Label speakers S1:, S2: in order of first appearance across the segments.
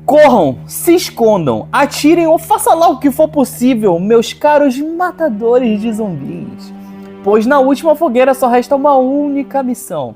S1: Corram, se escondam, atirem ou façam lá o que for possível, meus caros matadores de zumbis. Pois na última fogueira só resta uma única missão: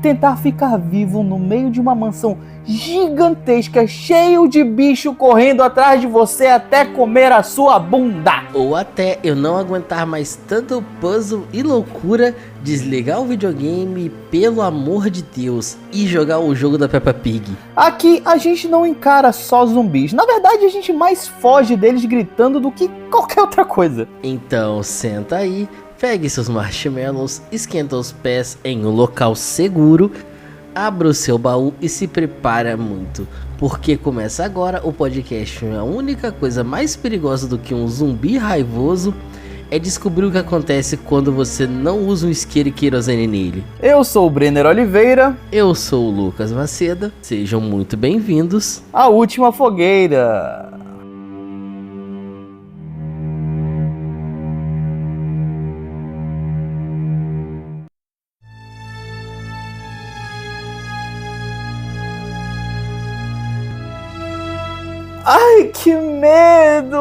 S1: tentar ficar vivo no meio de uma mansão gigantesca, cheio de bicho correndo atrás de você até comer a sua bunda.
S2: Ou até eu não aguentar mais tanto puzzle e loucura, desligar o videogame, pelo amor de Deus, e jogar o jogo da Peppa Pig.
S1: Aqui a gente não encara só zumbis, na verdade a gente mais foge deles gritando do que qualquer outra coisa.
S2: Então senta aí, pegue seus marshmallows, esquenta os pés em um local seguro, abra o seu baú e se prepara muito, porque começa agora o podcast. A única coisa mais perigosa do que um zumbi raivoso é descobrir o que acontece quando você não usa um isqueiro e querosene nele.
S1: Eu sou o Brenner Oliveira.
S2: Eu sou o Lucas Maceda, sejam muito bem-vindos
S1: à última fogueira. Ai, que medo!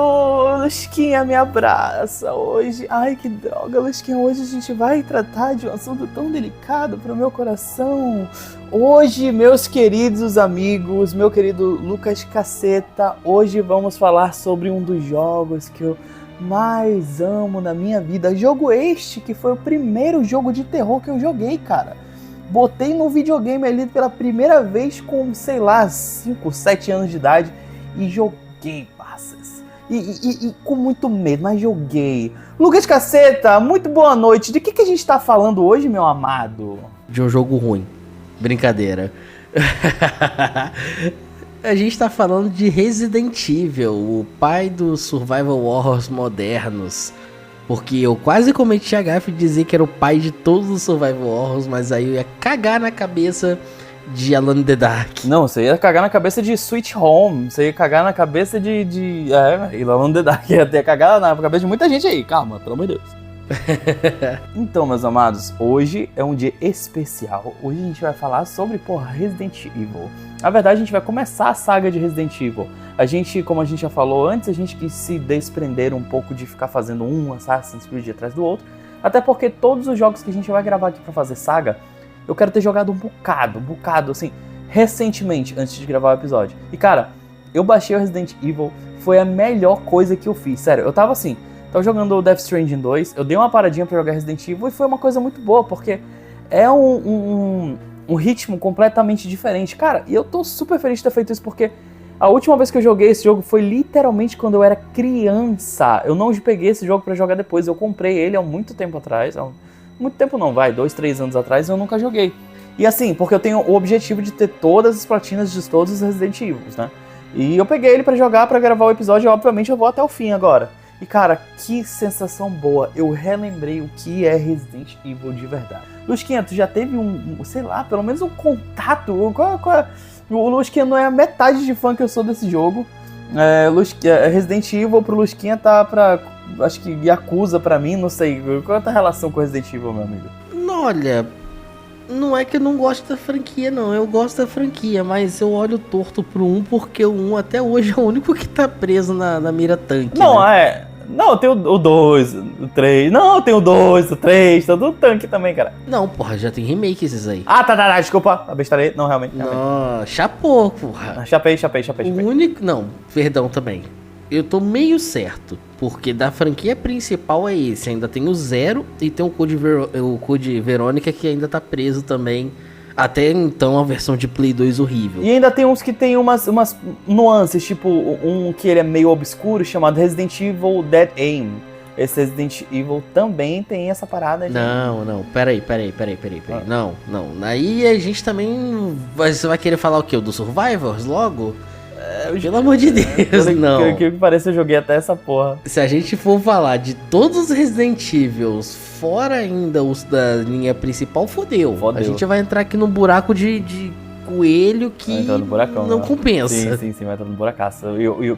S1: Lusquinha me abraça hoje. Ai, que droga, Lusquinha. Hoje a gente vai tratar de um assunto tão delicado para o meu coração. Hoje, meus queridos amigos, meu querido Lucas Caceta, hoje vamos falar sobre um dos jogos que eu mais amo na minha vida. Jogo este que foi o primeiro jogo de terror que eu joguei, cara. Botei no videogame ali pela primeira vez com, sei lá, 5, 7 anos de idade. E joguei, parças. E com muito medo, mas joguei. Lucas Caceta, muito boa noite. De que a gente tá falando hoje, meu amado?
S2: De um jogo ruim. Brincadeira. A gente tá falando de Resident Evil, o pai dos survival horrors modernos. Porque eu quase cometi a gafe de dizer que era o pai de todos os survival horrors, mas aí eu ia cagar na cabeça de Alone in the Dark.
S1: Não, você ia cagar na cabeça de Sweet Home. Você ia cagar na cabeça de Alone in the Dark. Ia cagar na cabeça de muita gente aí. Calma, pelo amor de Deus. Então, meus amados, hoje é um dia especial. Hoje a gente vai falar sobre, Resident Evil. Na verdade, a gente vai começar a saga de Resident Evil. A gente, como a gente já falou antes, a gente quis se desprender um pouco de ficar fazendo um Assassin's Creed atrás do outro. Até porque todos os jogos que a gente vai gravar aqui pra fazer saga, eu quero ter jogado um bocado, assim, recentemente, antes de gravar o episódio. E, cara, eu baixei o Resident Evil, foi a melhor coisa que eu fiz. Sério, eu tava jogando o Death Stranding 2, eu dei uma paradinha pra jogar Resident Evil e foi uma coisa muito boa, porque é um ritmo completamente diferente. Cara, e eu tô super feliz de ter feito isso, porque a última vez que eu joguei esse jogo foi literalmente quando eu era criança. Eu não peguei esse jogo pra jogar depois, eu comprei ele há muito tempo atrás, muito tempo não, 2, 3 anos atrás, eu nunca joguei. E assim, porque eu tenho o objetivo de ter todas as platinas de todos os Resident Evil, né? E eu peguei ele pra jogar, pra gravar o episódio, e obviamente eu vou até o fim agora. E cara, que sensação boa, eu relembrei o que é Resident Evil de verdade. Lusquinha, tu já teve sei lá, pelo menos um contato, o Lusquinha não é a metade de fã que eu sou desse jogo. Resident Evil pro Lusquinha tá pra, acho que Yakuza pra mim, não sei. Qual é a tua relação com Resident Evil, meu amigo?
S2: Olha, não é que eu não gosto da franquia, não. Eu gosto da franquia, mas eu olho torto pro 1 porque o 1 até hoje é o único que tá preso na mira tanque.
S1: Não,
S2: né?
S1: Não, tem o 2, o 3. Não, tem o 2, o 3, todo o tanque também, cara.
S2: Não, porra, já tem remake esses aí.
S1: Ah, tá, desculpa, abestalei. Não, realmente.
S2: Não, chapou, porra.
S1: Chapei.
S2: O único... Não, perdão também. Eu tô meio certo, porque da franquia principal é esse. Ainda tem o 0 e tem o Code Verônica que ainda tá preso também. Até então a versão de Play 2 horrível.
S1: E ainda tem uns que tem umas nuances, tipo um que ele é meio obscuro, chamado Resident Evil Dead Aim. Esse Resident Evil também tem essa parada.
S2: Não, peraí. Ah. Não. Aí a gente também... Você vai querer falar o quê? O do Survivors logo? Pelo amor de Deus, não.
S1: Que parece eu joguei até essa porra.
S2: Se a gente for falar de todos os Resident Evils, fora ainda os da linha principal, fodeu. A gente vai entrar aqui num buraco de coelho que não compensa.
S1: Sim, vai entrar no buracaço.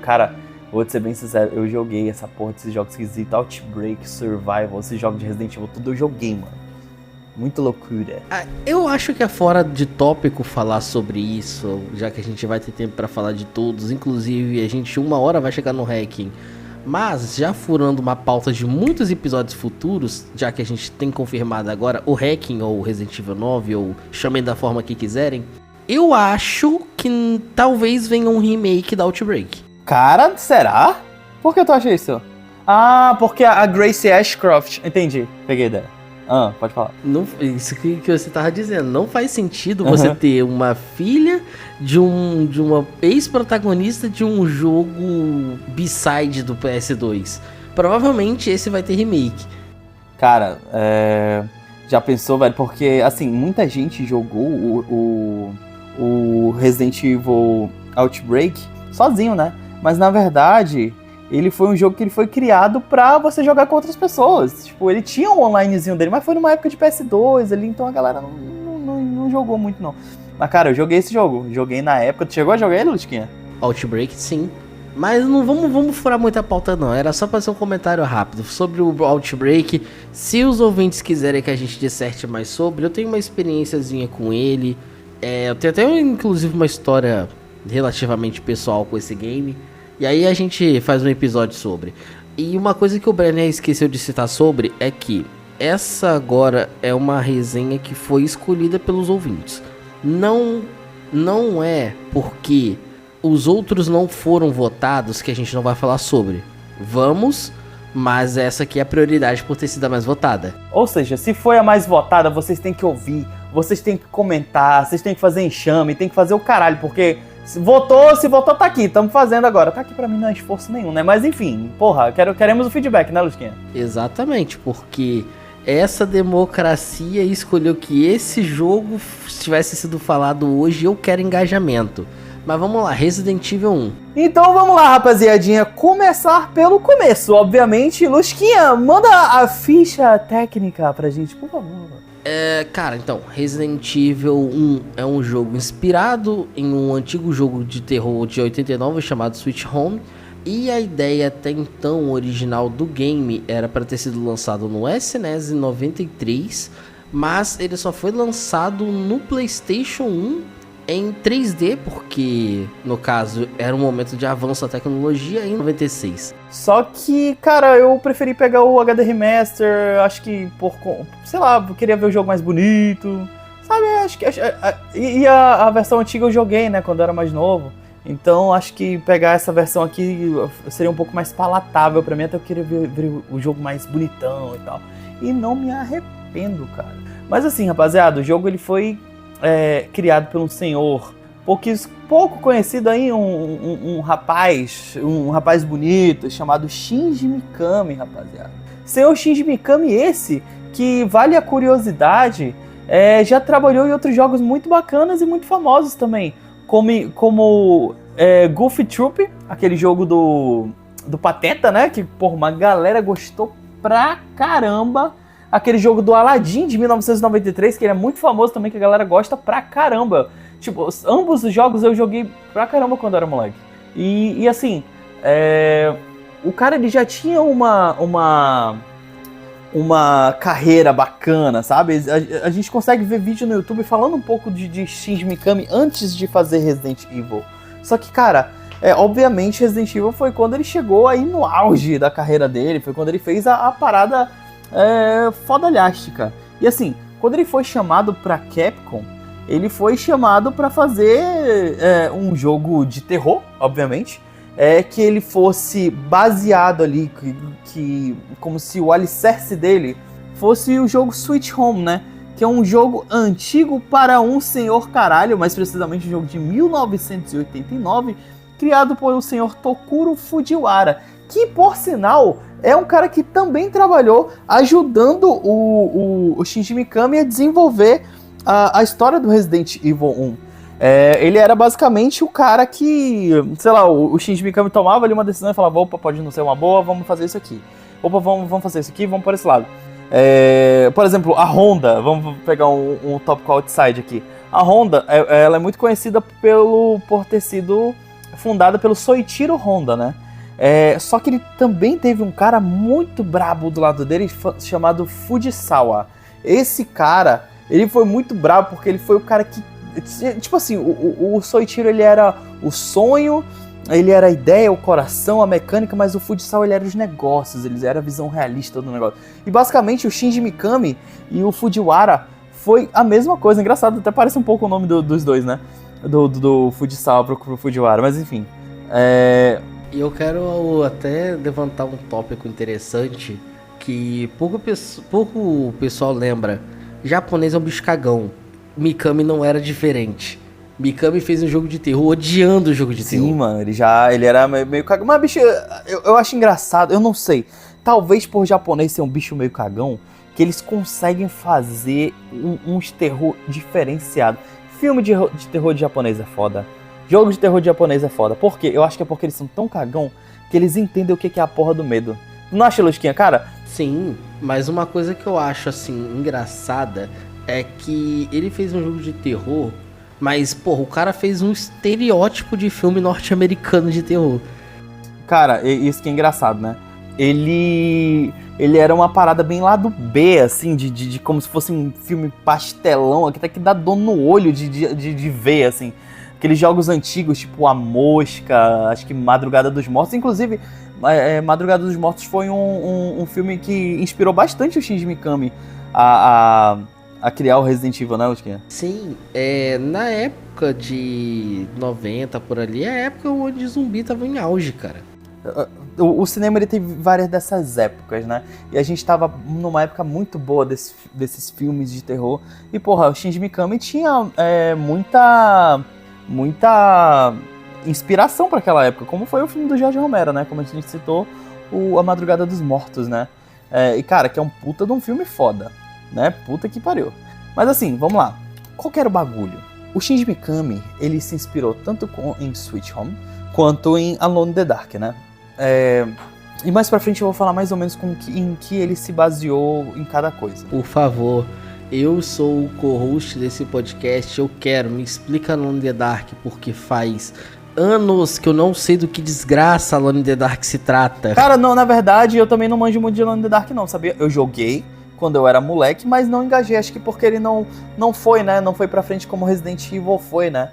S1: Cara, vou te ser bem sincero, eu joguei essa porra desses jogos esquisitos, Outbreak, Survival, esses jogos de Resident Evil, tudo eu joguei, mano. Muita loucura.
S2: Eu acho que é fora de tópico falar sobre isso, já que a gente vai ter tempo pra falar de todos. Inclusive, a gente uma hora vai chegar no hacking. Mas, já furando uma pauta de muitos episódios futuros, já que a gente tem confirmado agora o hacking ou Resident Evil 9, ou chamem da forma que quiserem, eu acho que talvez venha um remake da Outbreak.
S1: Cara, será? Por que tu acha isso? Ah, porque a Gracie Ashcroft... Entendi, peguei a ideia. Pode falar.
S2: Não, isso que você tava dizendo. Não faz sentido você ter uma filha de uma ex-protagonista de um jogo B-side do PS2. Provavelmente esse vai ter remake.
S1: Cara, já pensou, velho? Porque, assim, muita gente jogou o Resident Evil Outbreak sozinho, né? Mas, na verdade... Ele foi um jogo que ele foi criado pra você jogar com outras pessoas. Tipo, ele tinha um onlinezinho dele, mas foi numa época de PS2 ali, então a galera não jogou muito, não. Mas, cara, eu joguei esse jogo. Joguei na época. Tu chegou a jogar ele, Lusquinha?
S2: Outbreak, sim. Mas não vamos furar muita pauta, não. Era só pra ser um comentário rápido sobre o Outbreak. Se os ouvintes quiserem que a gente disserte mais sobre, eu tenho uma experiênciazinha com ele. Eu tenho até, inclusive, uma história relativamente pessoal com esse game. E aí a gente faz um episódio sobre. E uma coisa que o Brenner esqueceu de citar sobre é que essa agora é uma resenha que foi escolhida pelos ouvintes. Não é porque os outros não foram votados que a gente não vai falar sobre. Vamos, mas essa aqui é a prioridade por ter sido a mais votada.
S1: Ou seja, se foi a mais votada, vocês têm que ouvir, vocês têm que comentar, vocês têm que fazer enxame, tem que fazer o caralho, porque... Se votou, tá aqui, estamos fazendo agora. Tá aqui pra mim não é esforço nenhum, né? Mas enfim, porra, queremos o feedback, né, Lusquinha?
S2: Exatamente, porque essa democracia escolheu que esse jogo tivesse sido falado hoje e eu quero engajamento. Mas vamos lá, Resident Evil 1.
S1: Então vamos lá, rapaziadinha, começar pelo começo, obviamente. Lusquinha, manda a ficha técnica pra gente, por favor.
S2: Cara, então, Resident Evil 1 é um jogo inspirado em um antigo jogo de terror de 89 chamado Sweet Home. E a ideia até então original do game era para ter sido lançado no SNES em 93, mas ele só foi lançado no PlayStation 1 em 3D, porque no caso era um momento de avanço da tecnologia em 96.
S1: Só que, cara, eu preferi pegar o HD Remaster, acho que sei lá, eu queria ver o jogo mais bonito, sabe, e a versão antiga eu joguei, né, quando eu era mais novo, então acho que pegar essa versão aqui seria um pouco mais palatável pra mim, até eu queria ver o jogo mais bonitão e tal, e não me arrependo, cara. Mas assim, rapaziada, o jogo ele foi criado por um senhor pouco conhecido aí, um rapaz bonito chamado Shinji Mikami, rapaziada. Senhor Shinji Mikami esse, que vale a curiosidade, já trabalhou em outros jogos muito bacanas e muito famosos também, como Goof Troop, aquele jogo do Pateta, né, que porra, uma galera gostou pra caramba. Aquele jogo do Aladdin de 1993, que ele é muito famoso também, que a galera gosta pra caramba. Tipo, ambos os jogos eu joguei pra caramba quando eu era moleque. E assim, o cara ele já tinha uma carreira bacana, sabe? A gente consegue ver vídeo no YouTube falando um pouco de Shinji Mikami antes de fazer Resident Evil. Só que, cara, obviamente Resident Evil foi quando ele chegou aí no auge da carreira dele, foi quando ele fez a parada... fodalhástica. E assim, quando ele foi chamado pra Capcom, ele foi chamado pra fazer um jogo de terror, obviamente, que ele fosse baseado ali, que como se o alicerce dele fosse o jogo Sweet Home, né? Que é um jogo antigo para um senhor caralho, mais precisamente um jogo de 1989, criado por o senhor Tokuro Fujiwara, que por sinal é um cara que também trabalhou ajudando o Shinji Mikami a desenvolver a história do Resident Evil 1. Ele era basicamente o cara que, sei lá, o Shinji Mikami tomava ali uma decisão e falava, opa, pode não ser uma boa, vamos fazer isso aqui. Opa, vamos fazer isso aqui, vamos por esse lado. Por exemplo, a Honda, vamos pegar um tópico outside aqui. A Honda, ela é muito conhecida por ter sido fundada pelo Soichiro Honda, né? Só que ele também teve um cara muito brabo do lado dele chamado Fujisawa. Esse cara, ele foi muito bravo porque ele foi o cara que... Tipo assim, o Soichiro, ele era o sonho, ele era a ideia, o coração, a mecânica, mas o Fujisawa, ele era os negócios, ele era a visão realista do negócio. E basicamente o Shinji Mikami e o Fujiwara foi a mesma coisa. Engraçado, até parece um pouco o nome dos dois, né? Do Fujisawa pro Fujiwara, mas enfim.
S2: E eu quero até levantar um tópico interessante que pouco pessoal lembra. Japonês é um bicho cagão. Mikami não era diferente. Mikami fez um jogo de terror odiando o jogo de terror.
S1: Sim, mano, ele era meio cagão. Mas, bicho, eu acho engraçado, eu não sei. Talvez por japonês ser um bicho meio cagão, que eles conseguem fazer uns terror diferenciado. Filme de terror de japonês é foda. Jogo de terror de japonês é foda. Por quê? Eu acho que é porque eles são tão cagão que eles entendem o que é a porra do medo. Não acha, Lusquinha, cara?
S2: Sim, mas uma coisa que eu acho, assim, engraçada é que ele fez um jogo de terror, mas, porra, o cara fez um estereótipo de filme norte-americano de terror.
S1: Cara, isso que é engraçado, né? Ele era uma parada bem lá do B, assim, de como se fosse um filme pastelão, até que dá dor no olho de ver, assim. Aqueles jogos antigos, tipo A Mosca, acho que Madrugada dos Mortos. Inclusive, Madrugada dos Mortos foi um filme que inspirou bastante o Shinji Mikami a criar o Resident Evil, né, Lusquinha?
S2: Sim, na época de 90, por ali, é a época onde zumbi tava em auge, cara.
S1: O cinema, ele teve várias dessas épocas, né? E a gente tava numa época muito boa desses filmes de terror. E, porra, o Shinji Mikami tinha muita inspiração para aquela época, como foi o filme do Jorge Romero, né? Como a gente citou, A Madrugada dos Mortos, né? E, cara, que é um puta de um filme foda, né? Puta que pariu. Mas assim, vamos lá. Qual que era o bagulho? O Shinji Mikami, ele se inspirou tanto em Sweet Home, quanto em Alone in the Dark, né? E mais pra frente eu vou falar mais ou menos em que ele se baseou em cada coisa.
S2: Por favor, eu sou o co-host desse podcast, me explica Alone in the Dark, porque faz anos que eu não sei do que desgraça Alone in the Dark se trata.
S1: Cara, não, na verdade eu também não manjo muito de Alone in the Dark não, sabia? Eu joguei quando eu era moleque, mas não engajei, acho que porque ele não foi, né? Não foi pra frente como Resident Evil foi, né?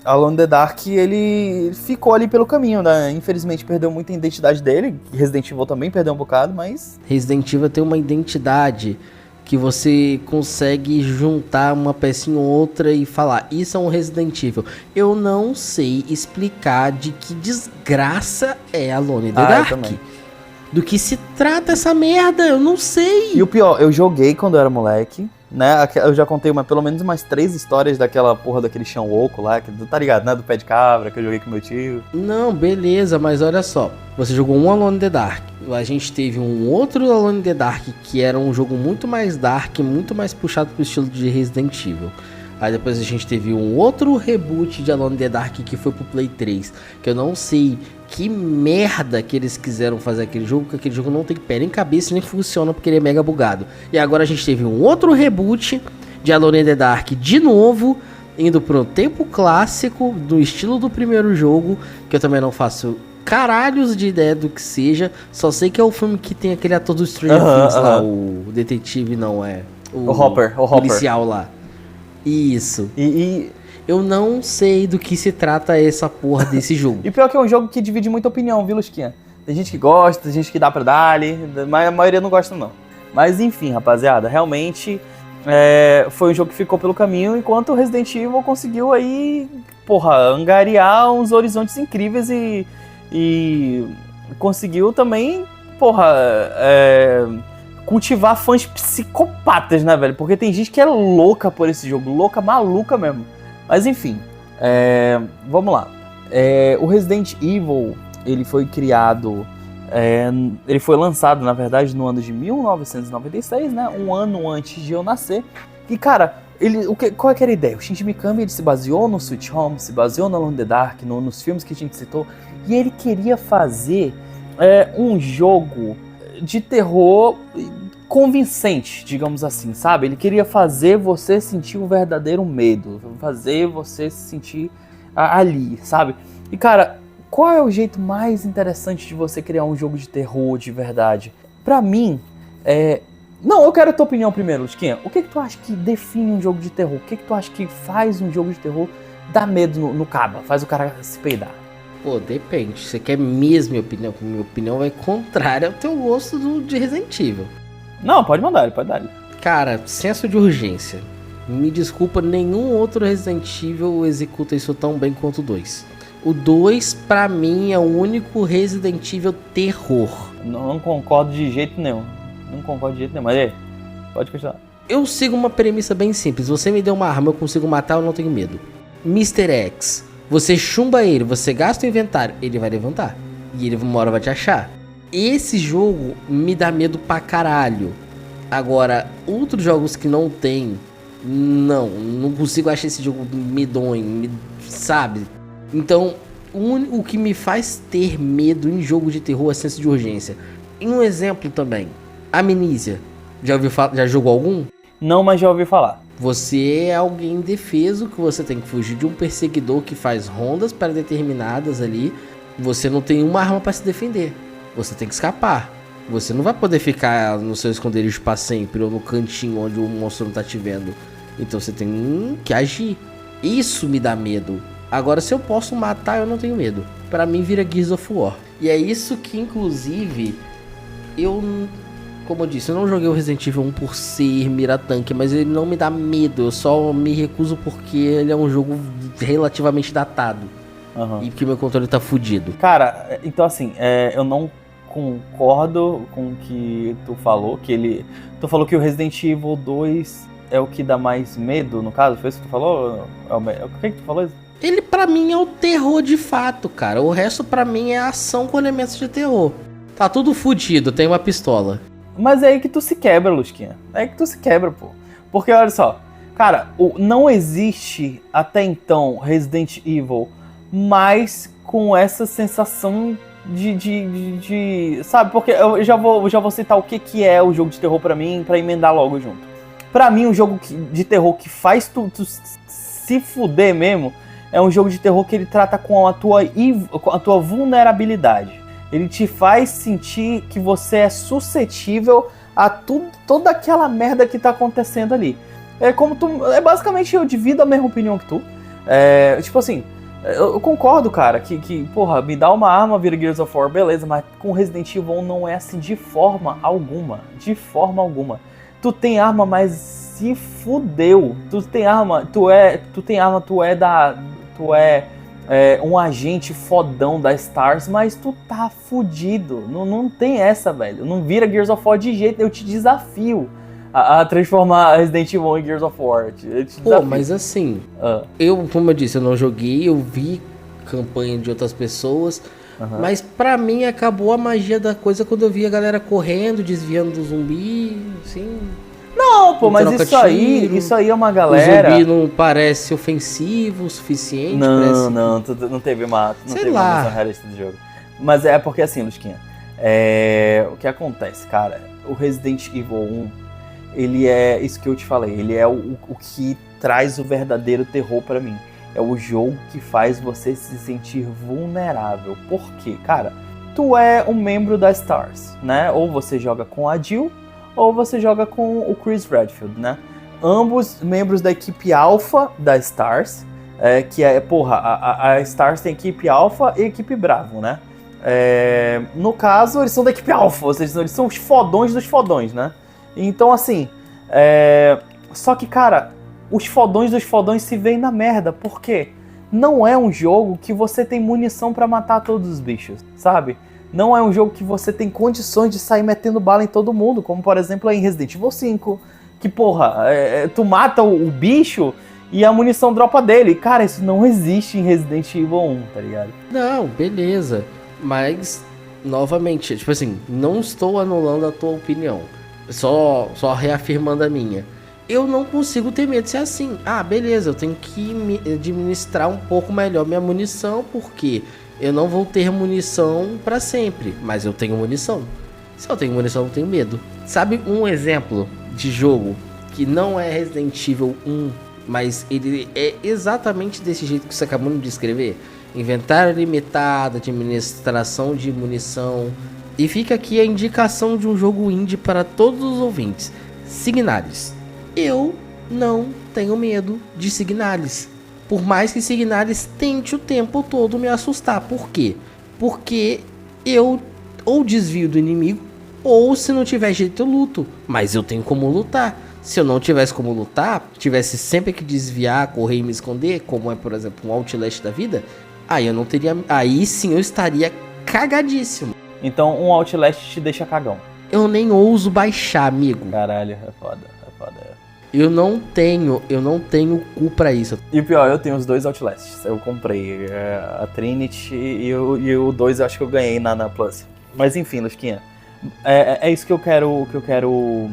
S1: Alone in the Dark, ele ficou ali pelo caminho, né? Infelizmente perdeu muita identidade dele. Resident Evil também perdeu um bocado, mas...
S2: Resident Evil tem uma identidade que você consegue juntar uma pecinha ou outra e falar, isso é um Resident Evil. Eu não sei explicar de que desgraça é Alone in the Dark. Do que se trata essa merda, eu não sei.
S1: E o pior, eu joguei quando eu era moleque, né? Eu já contei pelo menos umas 3 histórias daquela porra daquele chão oco lá, que tá ligado, né? Do pé de cabra, que eu joguei com meu tio.
S2: Não, beleza, mas olha só. Você jogou um Alone in the Dark. A gente teve um outro Alone in the Dark, que era um jogo muito mais dark, muito mais puxado pro estilo de Resident Evil. Aí depois a gente teve um outro reboot de Alone in the Dark que foi pro Play 3. Que eu não sei que merda que eles quiseram fazer aquele jogo, porque aquele jogo não tem pé nem cabeça, nem funciona porque ele é mega bugado. E agora a gente teve um outro reboot de Alone in the Dark de novo, indo pro tempo clássico, do estilo do primeiro jogo, que eu também não faço caralhos de ideia do que seja, só sei que é o filme que tem aquele ator do Stranger Things lá, o detetive, não é?
S1: O Hopper.
S2: Policial lá. Isso.
S1: E
S2: eu não sei do que se trata essa porra desse jogo.
S1: E pior que é um jogo que divide muita opinião, viu, Lusquinha? Tem gente que gosta, tem gente que dá pra dar-lhe, mas a maioria não gosta, não. Mas enfim, rapaziada, realmente foi um jogo que ficou pelo caminho, enquanto o Resident Evil conseguiu aí, porra, angariar uns horizontes incríveis e conseguiu também, porra, cultivar fãs psicopatas, né, velho? Porque tem gente que é louca por esse jogo, louca, maluca mesmo. Mas enfim, vamos lá. O Resident Evil, ele foi criado, ele foi lançado, na verdade, no ano de 1996, né? Um ano antes de eu nascer. E, cara, qual é que era a ideia? O Shinji Mikami, ele se baseou no Sweet Home, se baseou no Alone in the Dark, nos filmes que a gente citou, e ele queria fazer um jogo de terror convincente, digamos assim, sabe? Ele queria fazer você sentir um verdadeiro medo, fazer você se sentir ali, sabe? E, cara, qual é o jeito mais interessante de você criar um jogo de terror de verdade? Pra mim, Não, eu quero a tua opinião primeiro, Lusquinha. O que tu acha que define um jogo de terror? O que tu acha que faz um jogo de terror dar medo no caba? Faz o cara se peidar?
S2: Pô, depende. Você quer mesmo minha opinião? Minha opinião é contrária ao teu gosto de Resident Evil.
S1: Não, pode mandar, pode dar.
S2: Cara, senso de urgência. Me desculpa, nenhum outro Resident Evil executa isso tão bem quanto o 2. O 2, pra mim, é o único Resident Evil terror.
S1: Não concordo de jeito nenhum. Mas aí, pode continuar.
S2: Eu sigo uma premissa bem simples. Você me deu uma arma, eu consigo matar, eu não tenho medo. Mr. X, você chumba ele, você gasta o inventário, ele vai levantar. E ele uma hora vai te achar. Esse jogo me dá medo pra caralho. Agora, outros jogos que não tem, não consigo achar esse jogo medonho, sabe? Então, o que me faz ter medo em jogo de terror é senso de urgência. E um exemplo também, Amnesia. Já jogou algum?
S1: Não, mas já ouvi falar.
S2: Você é alguém indefeso, que você tem que fugir de um perseguidor que faz rondas pré-determinadas ali. Você não tem uma arma para se defender. Você tem que escapar. Você não vai poder ficar no seu esconderijo para sempre ou no cantinho onde o monstro não tá te vendo. Então você tem que agir. Isso me dá medo. Agora, se eu posso matar, eu não tenho medo. Pra mim, vira Gears of War. E é isso que, inclusive, como eu disse, eu não joguei o Resident Evil 1 por ser mira-tanque, mas ele não me dá medo. Eu só me recuso porque ele é um jogo relativamente datado.
S1: Uhum.
S2: E porque meu controle tá fudido.
S1: Cara, então assim, eu não concordo com o que tu falou, Tu falou que o Resident Evil 2 é o que dá mais medo, no caso? Foi isso que tu falou? O que tu falou?
S2: Ele pra mim é o terror de fato, cara. O resto pra mim é ação com elementos de terror. Tá tudo fudido, tem uma pistola.
S1: Mas é aí que tu se quebra, Lusquinha. É aí que tu se quebra, pô. Porque olha só, cara, não existe até então Resident Evil mais com essa sensação de sabe? Porque eu já vou citar o que é o jogo de terror pra mim, pra emendar logo junto. Pra mim, um jogo de terror que faz tu se fuder mesmo é um jogo de terror que ele trata com a tua vulnerabilidade. Ele te faz sentir que você é suscetível a toda aquela merda que tá acontecendo ali. Basicamente, eu divido a mesma opinião que tu. Tipo assim, eu concordo, cara, que porra, me dá uma arma, vira Gears of War, beleza, mas com Resident Evil não é assim de forma alguma. De forma alguma. Tu tem arma, mas se fudeu. Tu é um agente fodão da STARS, mas tu tá fudido. Não tem essa, velho. Não vira Gears of War de jeito. Eu te desafio a transformar Resident Evil em Gears of War. Eu te desafio.
S2: Pô, mas assim, como eu disse, eu não joguei, eu vi campanha de outras pessoas, mas pra mim acabou a magia da coisa quando eu vi a galera correndo, desviando do zumbi, assim...
S1: Não, pô, mas isso aí é uma galera...
S2: O zumbi não parece ofensivo o suficiente?
S1: Não teve uma noção realista do jogo. Mas é porque assim, Lusquinha, o que acontece, cara, o Resident Evil 1, ele é isso que eu te falei, ele é o que traz o verdadeiro terror pra mim. É o jogo que faz você se sentir vulnerável. Por quê? Cara, tu é um membro da STARS, né? Ou você joga com a Jill, ou você joga com o Chris Redfield, né? Ambos membros da equipe Alpha da STARS, que é, porra, a STARS tem equipe Alpha e equipe Bravo, né? No caso, eles são da equipe Alpha, ou seja, eles são os fodões dos fodões, né? Então, assim, só que, cara, os fodões dos fodões se veem na merda, por quê? Não é um jogo que você tem munição pra matar todos os bichos, sabe? Não é um jogo que você tem condições de sair metendo bala em todo mundo, como por exemplo em Resident Evil 5, que porra, tu mata o bicho e a munição dropa dele. Cara, isso não existe em Resident Evil 1, tá ligado?
S2: Não, beleza, mas novamente, tipo assim, não estou anulando a tua opinião, só reafirmando a minha. Eu não consigo ter medo de ser assim. Ah, beleza, eu tenho que administrar um pouco melhor minha munição, porque eu não vou ter munição pra sempre, mas eu tenho munição. Se eu tenho munição, eu não tenho medo. Sabe um exemplo de jogo que não é Resident Evil 1, mas ele é exatamente desse jeito que você acabou de descrever? Inventário limitado, administração de munição, E fica aqui a indicação de um jogo indie para todos os ouvintes. Signalis. Eu não tenho medo de Signalis. Por mais que Signalis tente o tempo todo me assustar. Por quê? Porque eu ou desvio do inimigo, ou se não tiver jeito eu luto. Mas eu tenho como lutar. Se eu não tivesse como lutar, tivesse sempre que desviar, correr e me esconder, como é, por exemplo, um Outlast da vida, aí eu não teria... Aí sim eu estaria cagadíssimo.
S1: Então um Outlast te deixa cagão.
S2: Eu nem ouso baixar, amigo.
S1: Caralho, é foda.
S2: Eu não tenho cu pra isso.
S1: E o pior, eu tenho os 2 Outlasts. Eu comprei a Trinity e o 2 eu acho que eu ganhei na Plus. Mas enfim, Lusquinha, é isso que eu quero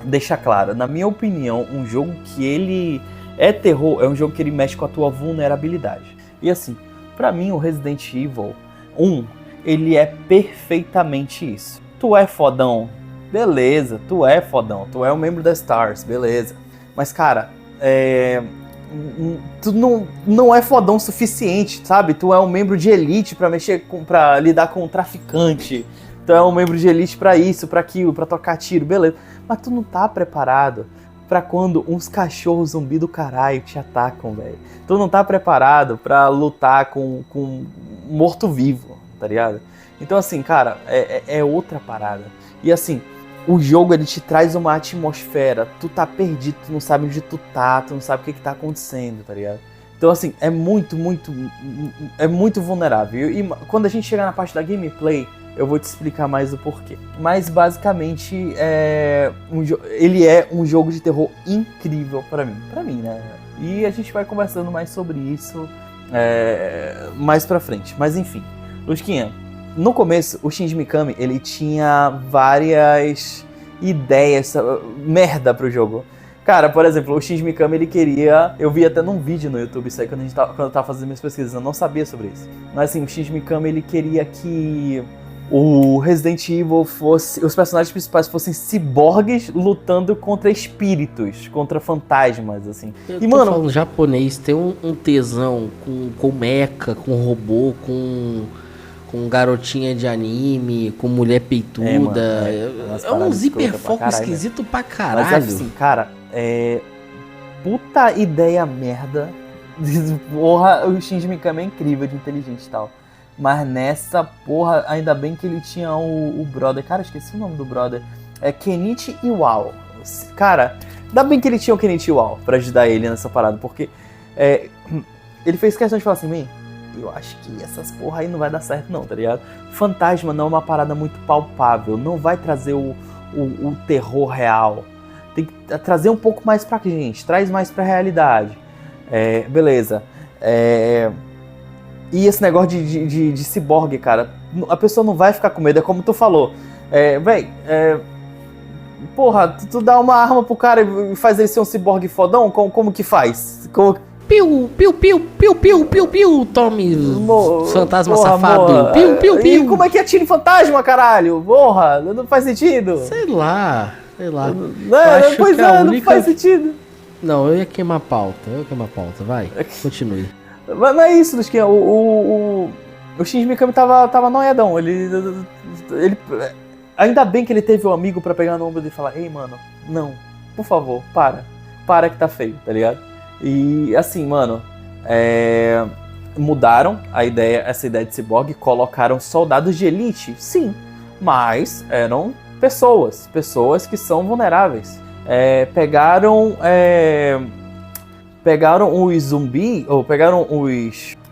S1: deixar claro. Na minha opinião, um jogo que ele é terror é um jogo que ele mexe com a tua vulnerabilidade. E assim, pra mim o Resident Evil 1, ele é perfeitamente isso. Tu é fodão, beleza, tu é fodão, tu é um membro da STARS, beleza. Mas cara, tu não é fodão o suficiente, sabe? Tu é um membro de elite pra lidar com um traficante. Tu é um membro de elite pra isso, pra aquilo, pra tocar tiro, beleza. Mas tu não tá preparado pra quando uns cachorros zumbi do caralho te atacam, velho. Tu não tá preparado pra lutar com um morto-vivo, tá ligado? Então assim, cara, é outra parada. E assim, o jogo ele te traz uma atmosfera, tu tá perdido, tu não sabe onde tu não sabe o que tá acontecendo, tá ligado? Então assim, é muito vulnerável. E quando a gente chegar na parte da gameplay, eu vou te explicar mais o porquê. Mas basicamente, ele é um jogo de terror incrível pra mim, né? E a gente vai conversando mais sobre isso mais pra frente. Mas enfim, Lusquinha, no começo, o Shinji Mikami, ele tinha várias ideias, merda pro jogo. Cara, por exemplo, o Shinji Mikami, ele queria... Eu vi até num vídeo no YouTube isso aí, quando eu tava fazendo minhas pesquisas, eu não sabia sobre isso. Mas assim, o Shinji Mikami, ele queria que o Resident Evil fosse... Os personagens principais fossem ciborgues lutando contra espíritos, contra fantasmas, assim.
S2: Eu tô falando japonês, tem um tesão com mecha, com robô, com garotinha de anime, com mulher peituda. É um hiperfoco esquisito pra caralho.
S1: Mas assim, cara, puta ideia merda. Porra, o Shinji Mikami é incrível de inteligente e tal. Mas nessa porra, ainda bem que ele tinha o brother. Cara, esqueci o nome do brother. É Kenichi Iwao. Cara, ainda bem que ele tinha o Kenichi Iwao pra ajudar ele nessa parada. Porque ele fez questão de falar assim, man, eu acho que essas porra aí não vai dar certo não, tá ligado? Fantasma não é uma parada muito palpável, não vai trazer o terror real. Tem que trazer um pouco mais pra gente, traz mais pra realidade. Beleza. E esse negócio de ciborgue, cara, a pessoa não vai ficar com medo, é como tu falou. Porra, tu dá uma arma pro cara e faz ele ser um ciborgue fodão, como que faz?
S2: Piu, piu, piu, piu, piu, piu, piu, tome, fantasma safado. Piu, piu, piu.
S1: E como é que atira em fantasma, caralho? Porra, não faz sentido.
S2: Sei lá.
S1: Não faz sentido.
S2: Não, eu ia queimar a pauta, vai, continue.
S1: Mas não é isso, Lusquinha, o Shinji Mikami tava noiadão, ele ainda bem que ele teve um amigo pra pegar no ombro dele e falar, ei, mano, não, por favor, para que tá feio, tá ligado? E assim, mano, mudaram essa ideia de ciborgue, colocaram soldados de elite, sim, mas eram pessoas que são vulneráveis. Pegaram os zumbis, ou pegaram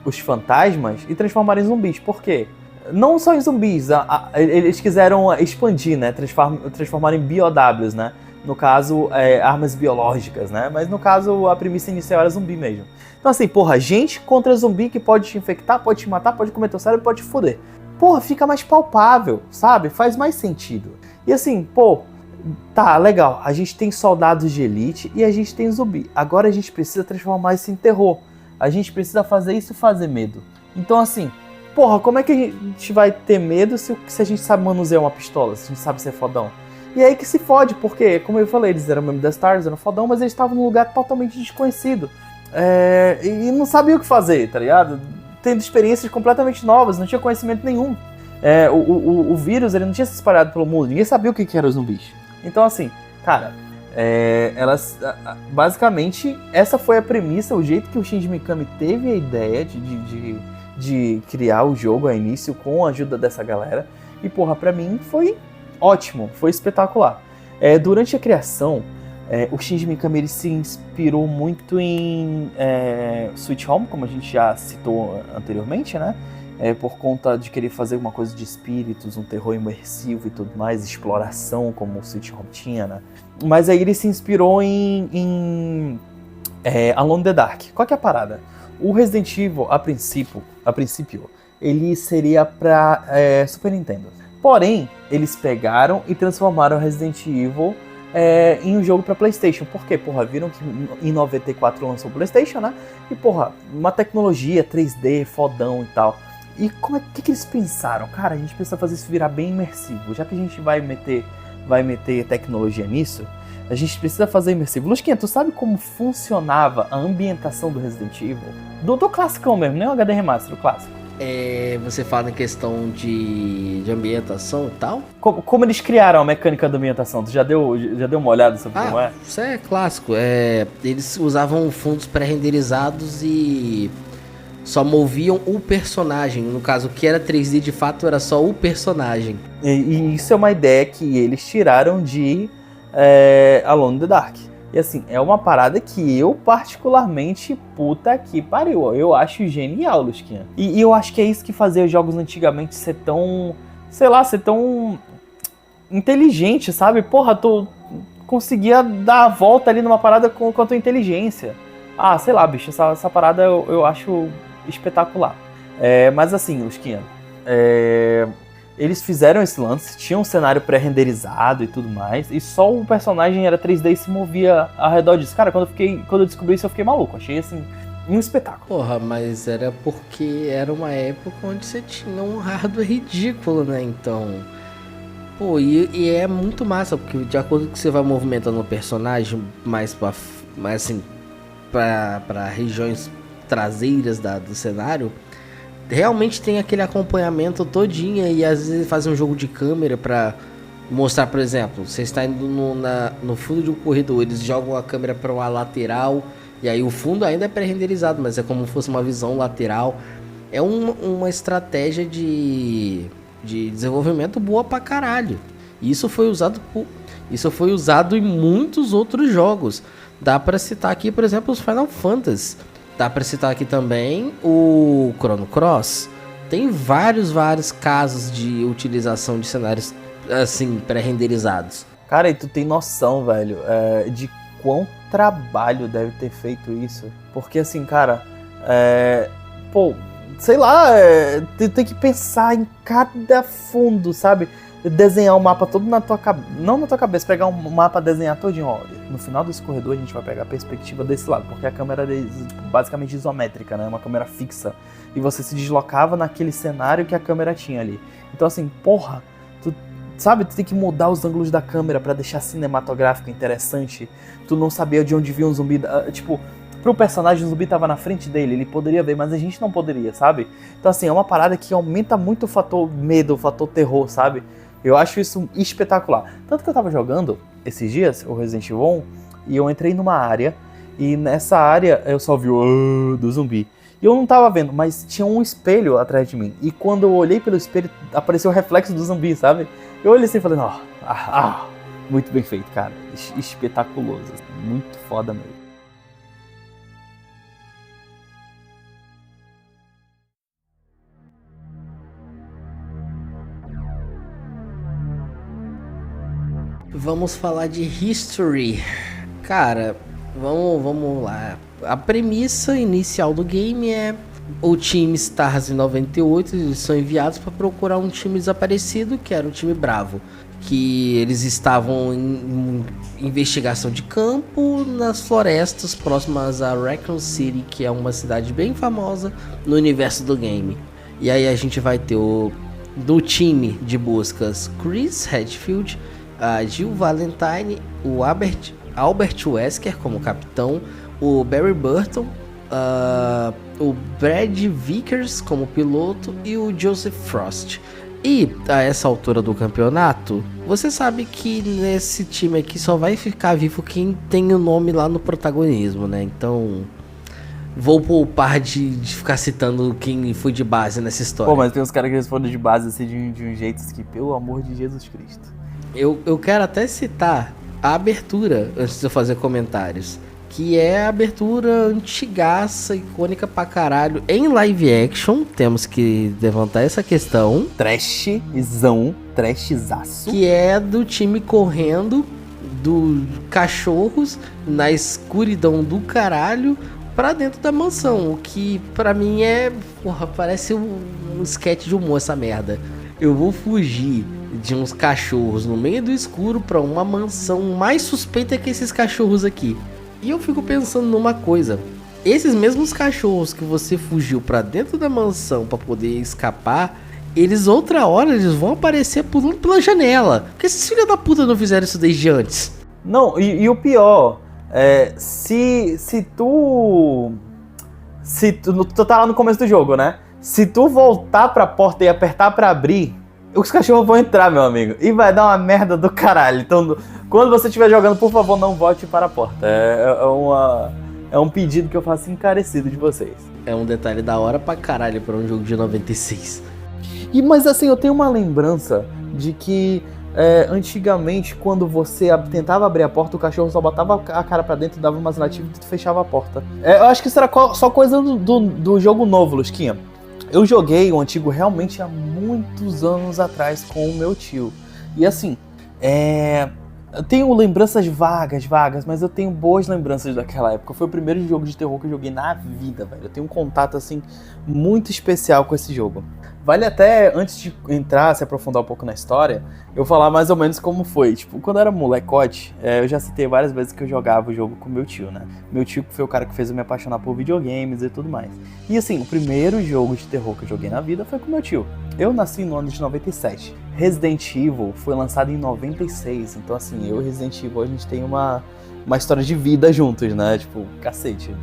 S1: os fantasmas e transformaram em zumbis. Por quê? Não só em zumbis, eles quiseram expandir, né? Transformar em BOWs, né? No caso, armas biológicas, né? Mas no caso, a premissa inicial era zumbi mesmo. Então assim, porra, gente contra zumbi que pode te infectar, pode te matar, pode comer teu cérebro, pode te foder. Porra, fica mais palpável, sabe? Faz mais sentido. E assim, tá, legal, a gente tem soldados de elite e a gente tem zumbi. Agora a gente precisa transformar isso em terror. A gente precisa fazer isso fazer medo. Então assim, porra, como é que a gente vai ter medo se a gente sabe manusear uma pistola, se a gente sabe ser fodão? E aí que se fode, porque, como eu falei, eles eram membros da STARS, eram fodão, mas eles estavam num lugar totalmente desconhecido. E não sabiam o que fazer, tá ligado? Tendo experiências completamente novas, não tinha conhecimento nenhum. O vírus ele não tinha se espalhado pelo mundo, ninguém sabia o que eram os zumbis. Então assim, cara, basicamente essa foi a premissa, o jeito que o Shinji Mikami teve a ideia de criar o jogo a início com a ajuda dessa galera. E porra, pra mim foi ótimo, foi espetacular. Durante a criação, o Shinji Mikami ele se inspirou muito em Sweet Home, como a gente já citou anteriormente, né? Por conta de querer fazer alguma coisa de espíritos, um terror imersivo e tudo mais, exploração, como o Sweet Home tinha, né? Mas aí ele se inspirou em Alone in the Dark. Qual que é a parada? O Resident Evil, a princípio, ele seria pra Super Nintendo. Porém, eles pegaram e transformaram Resident Evil em um jogo pra PlayStation. Por quê? Porra, viram que em 94 lançou o PlayStation, né? E porra, uma tecnologia 3D, fodão e tal. E que eles pensaram? Cara, a gente precisa fazer isso virar bem imersivo. Já que a gente vai meter tecnologia nisso, a gente precisa fazer imersivo. Lusquinha, tu sabe como funcionava a ambientação do Resident Evil? Do classicão mesmo, nem o HD Remaster, o clássico.
S2: Você fala em questão de ambientação e tal?
S1: Como eles criaram a mecânica da ambientação? Tu já deu uma olhada sobre como é?
S2: Isso é clássico. Eles usavam fundos pré-renderizados e só moviam o personagem. No caso, o que era 3D de fato era só o personagem.
S1: E isso é uma ideia que eles tiraram de Alone in the Dark. E assim, é uma parada que eu particularmente, puta que pariu, eu acho genial, Lusquinha. E eu acho que é isso que fazia os jogos antigamente ser tão, sei lá, ser tão inteligente, sabe? Porra, tu conseguia dar a volta ali numa parada com a tua inteligência. Ah, sei lá, bicho, essa parada eu acho espetacular. Mas assim, Lusquinha, eles fizeram esse lance, tinha um cenário pré-renderizado e tudo mais, e só o personagem era 3D e se movia ao redor disso. Cara, quando eu descobri isso, eu fiquei maluco. Achei, assim, um espetáculo.
S2: Porra, mas era porque era uma época onde você tinha um hardware ridículo, né? Então... Pô, e é muito massa, porque de acordo com que você vai movimentando o personagem mais assim, pra regiões traseiras do cenário... Realmente tem aquele acompanhamento todinho e às vezes faz um jogo de câmera pra mostrar, por exemplo, você está indo no fundo de um corredor, eles jogam a câmera para uma lateral e aí o fundo ainda é pré-renderizado, mas é como se fosse uma visão lateral. É uma estratégia de desenvolvimento boa pra caralho. E isso foi usado em muitos outros jogos. Dá pra citar aqui, por exemplo, os Final Fantasy. Dá pra citar aqui também o Chrono Cross. Tem vários casos de utilização de cenários assim, pré-renderizados.
S1: Cara, e tu tem noção, velho, de quão trabalho deve ter feito isso? Porque assim, cara, sei lá, tem que pensar em cada fundo, sabe? Desenhar um mapa todo na tua cabeça, não na tua cabeça, pegar um mapa, desenhar todinho, ó, no final desse corredor a gente vai pegar a perspectiva desse lado, porque a câmera é basicamente isométrica, né, uma câmera fixa, e você se deslocava naquele cenário que a câmera tinha ali. Então assim, porra, tu tem que mudar os ângulos da câmera pra deixar cinematográfico interessante, tu não sabia de onde vinha um zumbi, tipo, pro personagem o zumbi tava na frente dele, ele poderia ver, mas a gente não poderia, sabe? Então assim, é uma parada que aumenta muito o fator medo, o fator terror, sabe? Eu acho isso espetacular. Tanto que eu tava jogando esses dias, o Resident Evil 1, e eu entrei numa área, e nessa área eu só vi o do zumbi. E eu não tava vendo, mas tinha um espelho atrás de mim. E quando eu olhei pelo espelho, apareceu o reflexo do zumbi, sabe? Eu olhei assim e falei, muito bem feito, cara. Espetaculoso. Muito foda mesmo.
S2: Vamos falar de History. Cara, vamos lá. A premissa inicial do game é o time Stars em 98, eles são enviados para procurar um time desaparecido, que era o time Bravo. Que eles estavam em investigação de campo nas florestas próximas a Raccoon City, que é uma cidade bem famosa no universo do game. E aí a gente vai ter do time de buscas Chris Redfield, a Jill Valentine, o Albert Wesker como capitão, o Barry Burton, o Brad Vickers como piloto e o Joseph Frost. E a essa altura do campeonato, você sabe que nesse time aqui só vai ficar vivo quem tem o nome lá no protagonismo, né? Então, vou poupar de ficar citando quem foi de base nessa história.
S1: Pô, mas tem uns caras que respondem de base assim de um jeito que, pelo amor de Jesus Cristo.
S2: Eu quero até citar a abertura antes de eu fazer comentários. Que é a abertura antigaça, icônica pra caralho. Em live action, temos que levantar essa questão.
S1: Trashzaço.
S2: Que é do time correndo dos cachorros na escuridão do caralho pra dentro da mansão. O que pra mim é... Porra, parece um sketch de humor essa merda. Eu vou fugir de uns cachorros no meio do escuro pra uma mansão mais suspeita que esses cachorros aqui. E eu fico pensando numa coisa. Esses mesmos cachorros que você fugiu pra dentro da mansão pra poder escapar, eles outra hora eles vão aparecer pulando pela janela. Por que esses filhos da puta não fizeram isso desde antes?
S1: Não, e o pior, se tu tá lá no começo do jogo, né? Se tu voltar pra porta e apertar pra abrir, os cachorros vão entrar, meu amigo, e vai dar uma merda do caralho. Então, quando você estiver jogando, por favor, não volte para a porta. É um pedido que eu faço encarecido de vocês.
S2: É um detalhe da hora pra caralho pra um jogo de 96.
S1: Mas assim, eu tenho uma lembrança de que antigamente, quando você tentava abrir a porta, o cachorro só botava a cara pra dentro, dava umas nativas e tu fechava a porta. Eu acho que isso era só coisa do jogo novo, Lusquinha. Eu joguei o antigo realmente há muitos anos atrás com o meu tio. E assim, eu tenho lembranças vagas, mas eu tenho boas lembranças daquela época. Foi o primeiro jogo de terror que eu joguei na vida, velho. Eu tenho um contato, assim, muito especial com esse jogo. Vale até, antes de entrar, se aprofundar um pouco na história, eu falar mais ou menos como foi. Tipo, quando eu era molecote, eu já citei várias vezes que eu jogava o jogo com meu tio, né? Meu tio foi o cara que fez eu me apaixonar por videogames e tudo mais. E assim, o primeiro jogo de terror que eu joguei na vida foi com meu tio. Eu nasci no ano de 97. Resident Evil foi lançado em 96. Então assim, eu e Resident Evil, a gente tem uma história de vida juntos, né? Tipo, cacete.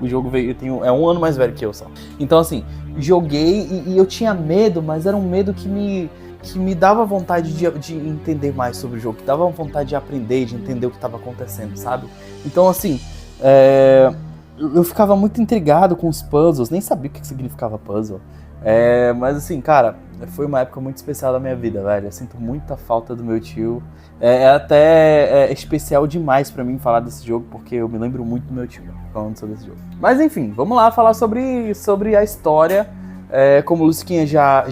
S1: O jogo veio, é um ano mais velho que eu só. Então assim, joguei e eu tinha medo, mas era um medo que me dava vontade de entender mais sobre o jogo, que dava vontade de aprender, de entender o que estava acontecendo, sabe? Então assim, eu ficava muito intrigado com os puzzles, nem sabia o que significava puzzle. Mas assim, cara, foi uma época muito especial da minha vida, velho. Eu sinto muita falta do meu tio. É até especial demais pra mim falar desse jogo, porque eu me lembro muito do meu tio falando sobre esse jogo. Mas enfim, vamos lá falar sobre a história. Como o Lusquinha já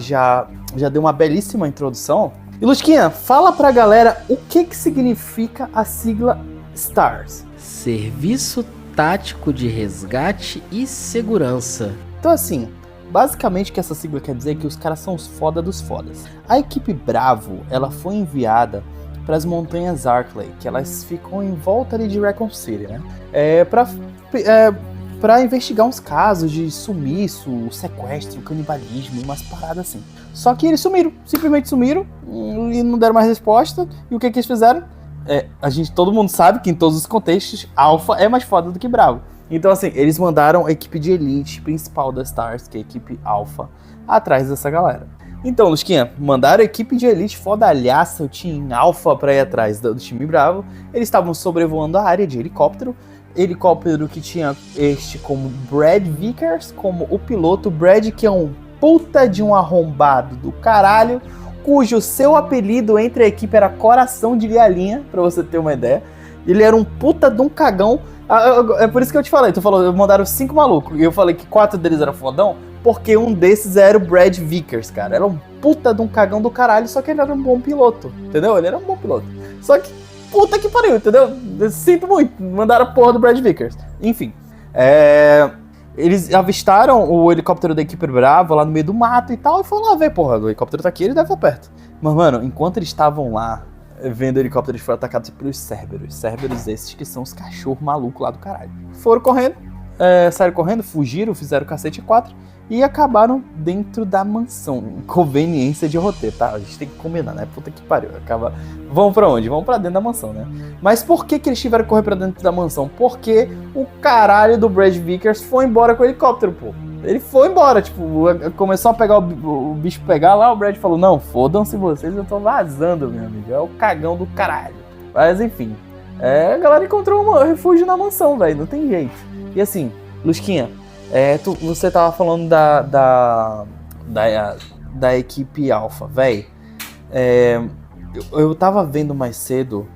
S1: deu uma belíssima introdução. E Lusquinha, fala pra galera o que significa a sigla STARS.
S2: Serviço Tático de Resgate e Segurança.
S1: Então assim, basicamente o que essa sigla quer dizer é que os caras são os foda dos fodas. A equipe Bravo, ela foi enviada para as montanhas Arklay, que elas ficam em volta ali de Raccoon City, né? Pra investigar uns casos de sumiço, sequestro, canibalismo, umas paradas assim. Só que eles sumiram, simplesmente sumiram e não deram mais resposta. E o que eles fizeram? Todo mundo sabe que em todos os contextos, Alpha é mais foda do que Bravo. Então assim, eles mandaram a equipe de elite principal da STARS, que é a equipe Alpha, atrás dessa galera. Então, Lusquinha, mandaram a equipe de elite fodalhaça, o time Alpha, pra ir atrás do time Bravo. Eles estavam sobrevoando a área de helicóptero que tinha como Brad Vickers, como o piloto. Brad, que é um puta de um arrombado do caralho, cujo seu apelido entre a equipe era Coração de Galinha, pra você ter uma ideia. Ele era um puta de um cagão. É por isso que eu te falei, tu falou, mandaram 5 malucos, e eu falei que 4 deles eram fodão, porque um desses era o Brad Vickers, cara. Era um puta de um cagão do caralho, só que ele era um bom piloto, entendeu? Ele era um bom piloto. Só que, puta que pariu, entendeu? Eu sinto muito, mandaram a porra do Brad Vickers. Enfim, eles avistaram o helicóptero da equipe Bravo lá no meio do mato e tal, e foram lá ver, porra, o helicóptero tá aqui, ele deve estar perto. Mas, mano, enquanto eles estavam lá, vendo o helicóptero, eles foram atacados pelos Cerberus. Cerberus esses que são os cachorros malucos lá do caralho. Foram correndo, saíram correndo, fugiram, fizeram cacete 4 e acabaram dentro da mansão. Conveniência de roteiro, tá? A gente tem que combinar, né? Puta que pariu. Vão pra onde? Vão pra dentro da mansão, né? Mas por que eles tiveram que correr pra dentro da mansão? Porque o caralho do Brad Vickers foi embora com o helicóptero, pô. Ele foi embora, tipo, começou a pegar o bicho pegar lá, o Brad falou, não, fodam-se vocês, eu tô vazando, meu amigo, é o cagão do caralho. Mas enfim, a galera encontrou um refúgio na mansão, velho, não tem jeito. E assim, Lusquinha, você tava falando da equipe Alpha, velho, eu tava vendo mais cedo,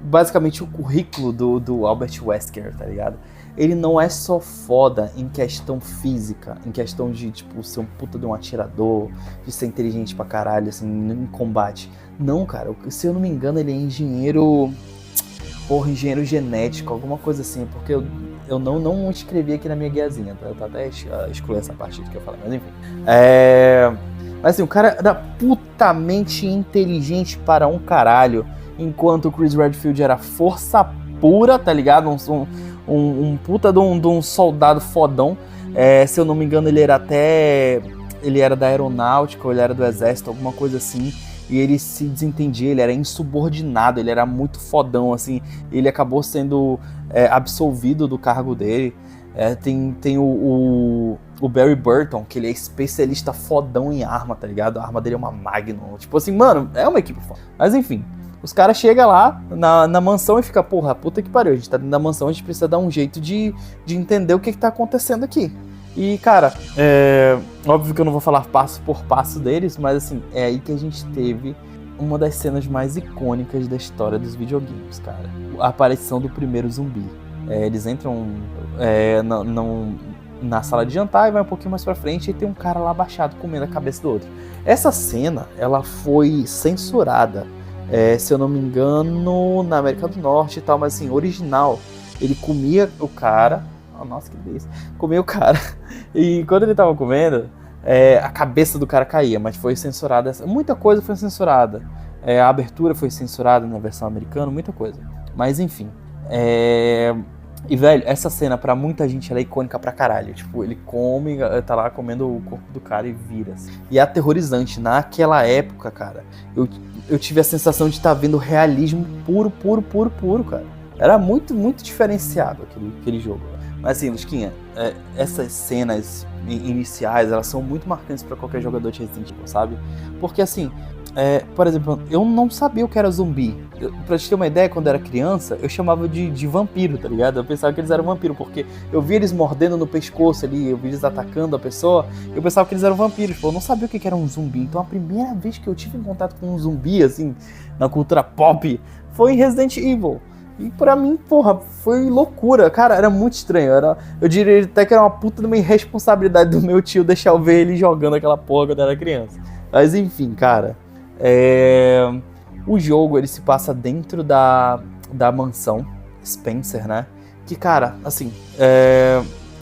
S1: basicamente o currículo do Albert Wesker, tá ligado? Ele não é só foda em questão física, em questão de, tipo, ser um puta de um atirador, de ser inteligente pra caralho, assim, em combate. Não, cara, se eu não me engano, ele é engenheiro genético, alguma coisa assim, porque eu não escrevi aqui na minha guiazinha, tá? Eu até excluí essa parte que eu falei, mas enfim. Mas assim, o cara era putamente inteligente para um caralho, enquanto o Chris Redfield era força pura, tá ligado? Um puta de um soldado fodão. Se eu não me engano, ele era da aeronáutica, ou ele era do exército, alguma coisa assim. E ele se desentendia, ele era insubordinado, ele era muito fodão, assim. Ele acabou sendo absolvido do cargo dele. Tem o Barry Burton, que ele é especialista fodão em arma, tá ligado? A arma dele é uma Magnum. Tipo assim, mano, é uma equipe foda. Mas enfim, os caras chegam lá na mansão e ficam, porra, puta que pariu, a gente tá dentro da mansão, a gente precisa dar um jeito de entender o que tá acontecendo aqui. E, cara, óbvio que eu não vou falar passo por passo deles, mas assim, é aí que a gente teve uma das cenas mais icônicas da história dos videogames, cara. A aparição do primeiro zumbi. Eles entram na sala de jantar e vai um pouquinho mais pra frente e tem um cara lá abaixado comendo a cabeça do outro. Essa cena, ela foi censurada. Se eu não me engano, na América do Norte e tal, mas assim, original, ele comia o cara, nossa, que delícia, comia o cara, e quando ele tava comendo, a cabeça do cara caía, mas foi censurada, muita coisa foi censurada, a abertura foi censurada na versão americana, muita coisa, mas enfim, e velho, essa cena pra muita gente ela é icônica pra caralho, tipo, ele come, tá lá comendo o corpo do cara e vira, assim. E é aterrorizante, naquela época, cara, eu tive a sensação de estar vendo realismo puro, cara. Era muito, muito diferenciado aquele jogo. Mas assim, Lusquinha, essas cenas iniciais, elas são muito marcantes pra qualquer jogador de Resident Evil, sabe? Porque assim, por exemplo, eu não sabia o que era zumbi. Pra te ter uma ideia, quando eu era criança, eu chamava de vampiro, tá ligado? Eu pensava que eles eram vampiro, porque eu via eles mordendo no pescoço ali, eu via eles atacando a pessoa, eu pensava que eles eram vampiros, eu não sabia o que era um zumbi. Então a primeira vez que eu tive em contato com um zumbi, assim, na cultura pop, foi em Resident Evil. E pra mim, porra, foi loucura. Cara, era muito estranho. Eu diria até que era uma puta de uma irresponsabilidade do meu tio deixar eu ver ele jogando aquela porra quando eu era criança. Mas enfim, cara, o jogo, ele se passa dentro da mansão Spencer, né? Que, cara, assim,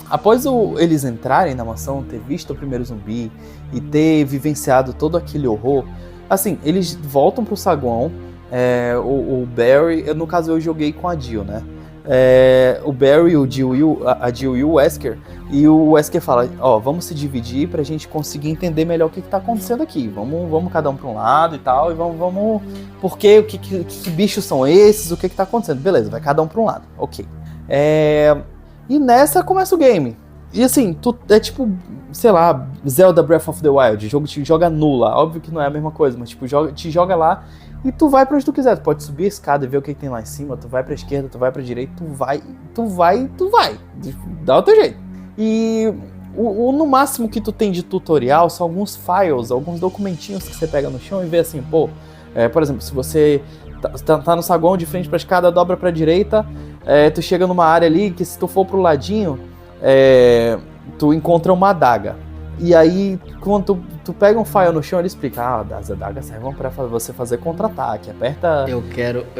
S1: após eles entrarem na mansão, ter visto o primeiro zumbi e ter vivenciado todo aquele horror, assim, eles voltam pro saguão. O Barry, no caso eu joguei com a Jill, né? O Barry, a Jill e o Wesker. E o Wesker fala, vamos se dividir pra gente conseguir entender melhor o que tá acontecendo aqui. Vamos cada um pra um lado e tal, e vamos por quê, que bichos são esses, o que tá acontecendo. Beleza, vai cada um pra um lado, ok. E nessa começa o game. E assim, é tipo, sei lá, Zelda Breath of the Wild, o jogo te joga nula, óbvio que não é a mesma coisa, mas tipo, te joga lá e tu vai pra onde tu quiser, tu pode subir a escada e ver o que tem lá em cima, tu vai pra esquerda, tu vai pra direita, tu vai, dá o teu jeito. E no máximo que tu tem de tutorial são alguns files, alguns documentinhos que você pega no chão e vê assim, por exemplo, se você tá no saguão de frente pra escada, dobra pra direita, tu chega numa área ali que se tu for pro ladinho, tu encontra uma adaga. E aí, quando tu pega um file no chão, ele explica, as adagas servem pra você fazer contra-ataque, aperta...
S2: Eu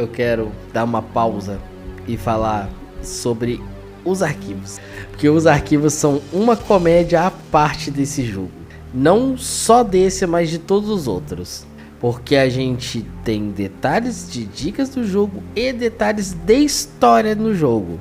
S2: quero dar uma pausa e falar sobre os arquivos. Porque os arquivos são uma comédia à parte desse jogo. Não só desse, mas de todos os outros. Porque a gente tem detalhes de dicas do jogo e detalhes de história no jogo.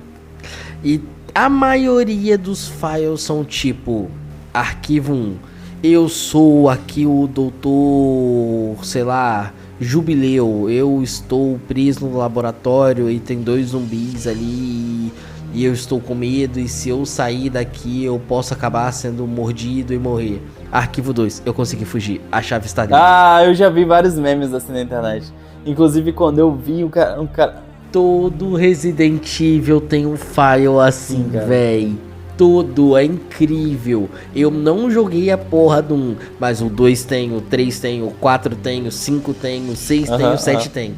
S2: E a maioria dos files são tipo... Arquivo 1, eu sou aqui o doutor, sei lá, Jubileu, eu estou preso no laboratório e tem 2 zumbis ali e eu estou com medo, e se eu sair daqui eu posso acabar sendo mordido e morrer. Arquivo 2, eu consegui fugir, a chave está ali.
S1: Ah, eu já vi vários memes assim na internet. Inclusive quando eu vi um cara...
S2: Todo Resident Evil tem um file assim, véi. Todo, é incrível. Eu não joguei a porra do 1, mas o 2 tem, o 3 tem, o 4 tem, o 5 tem, o 6 tem, o 7 tem.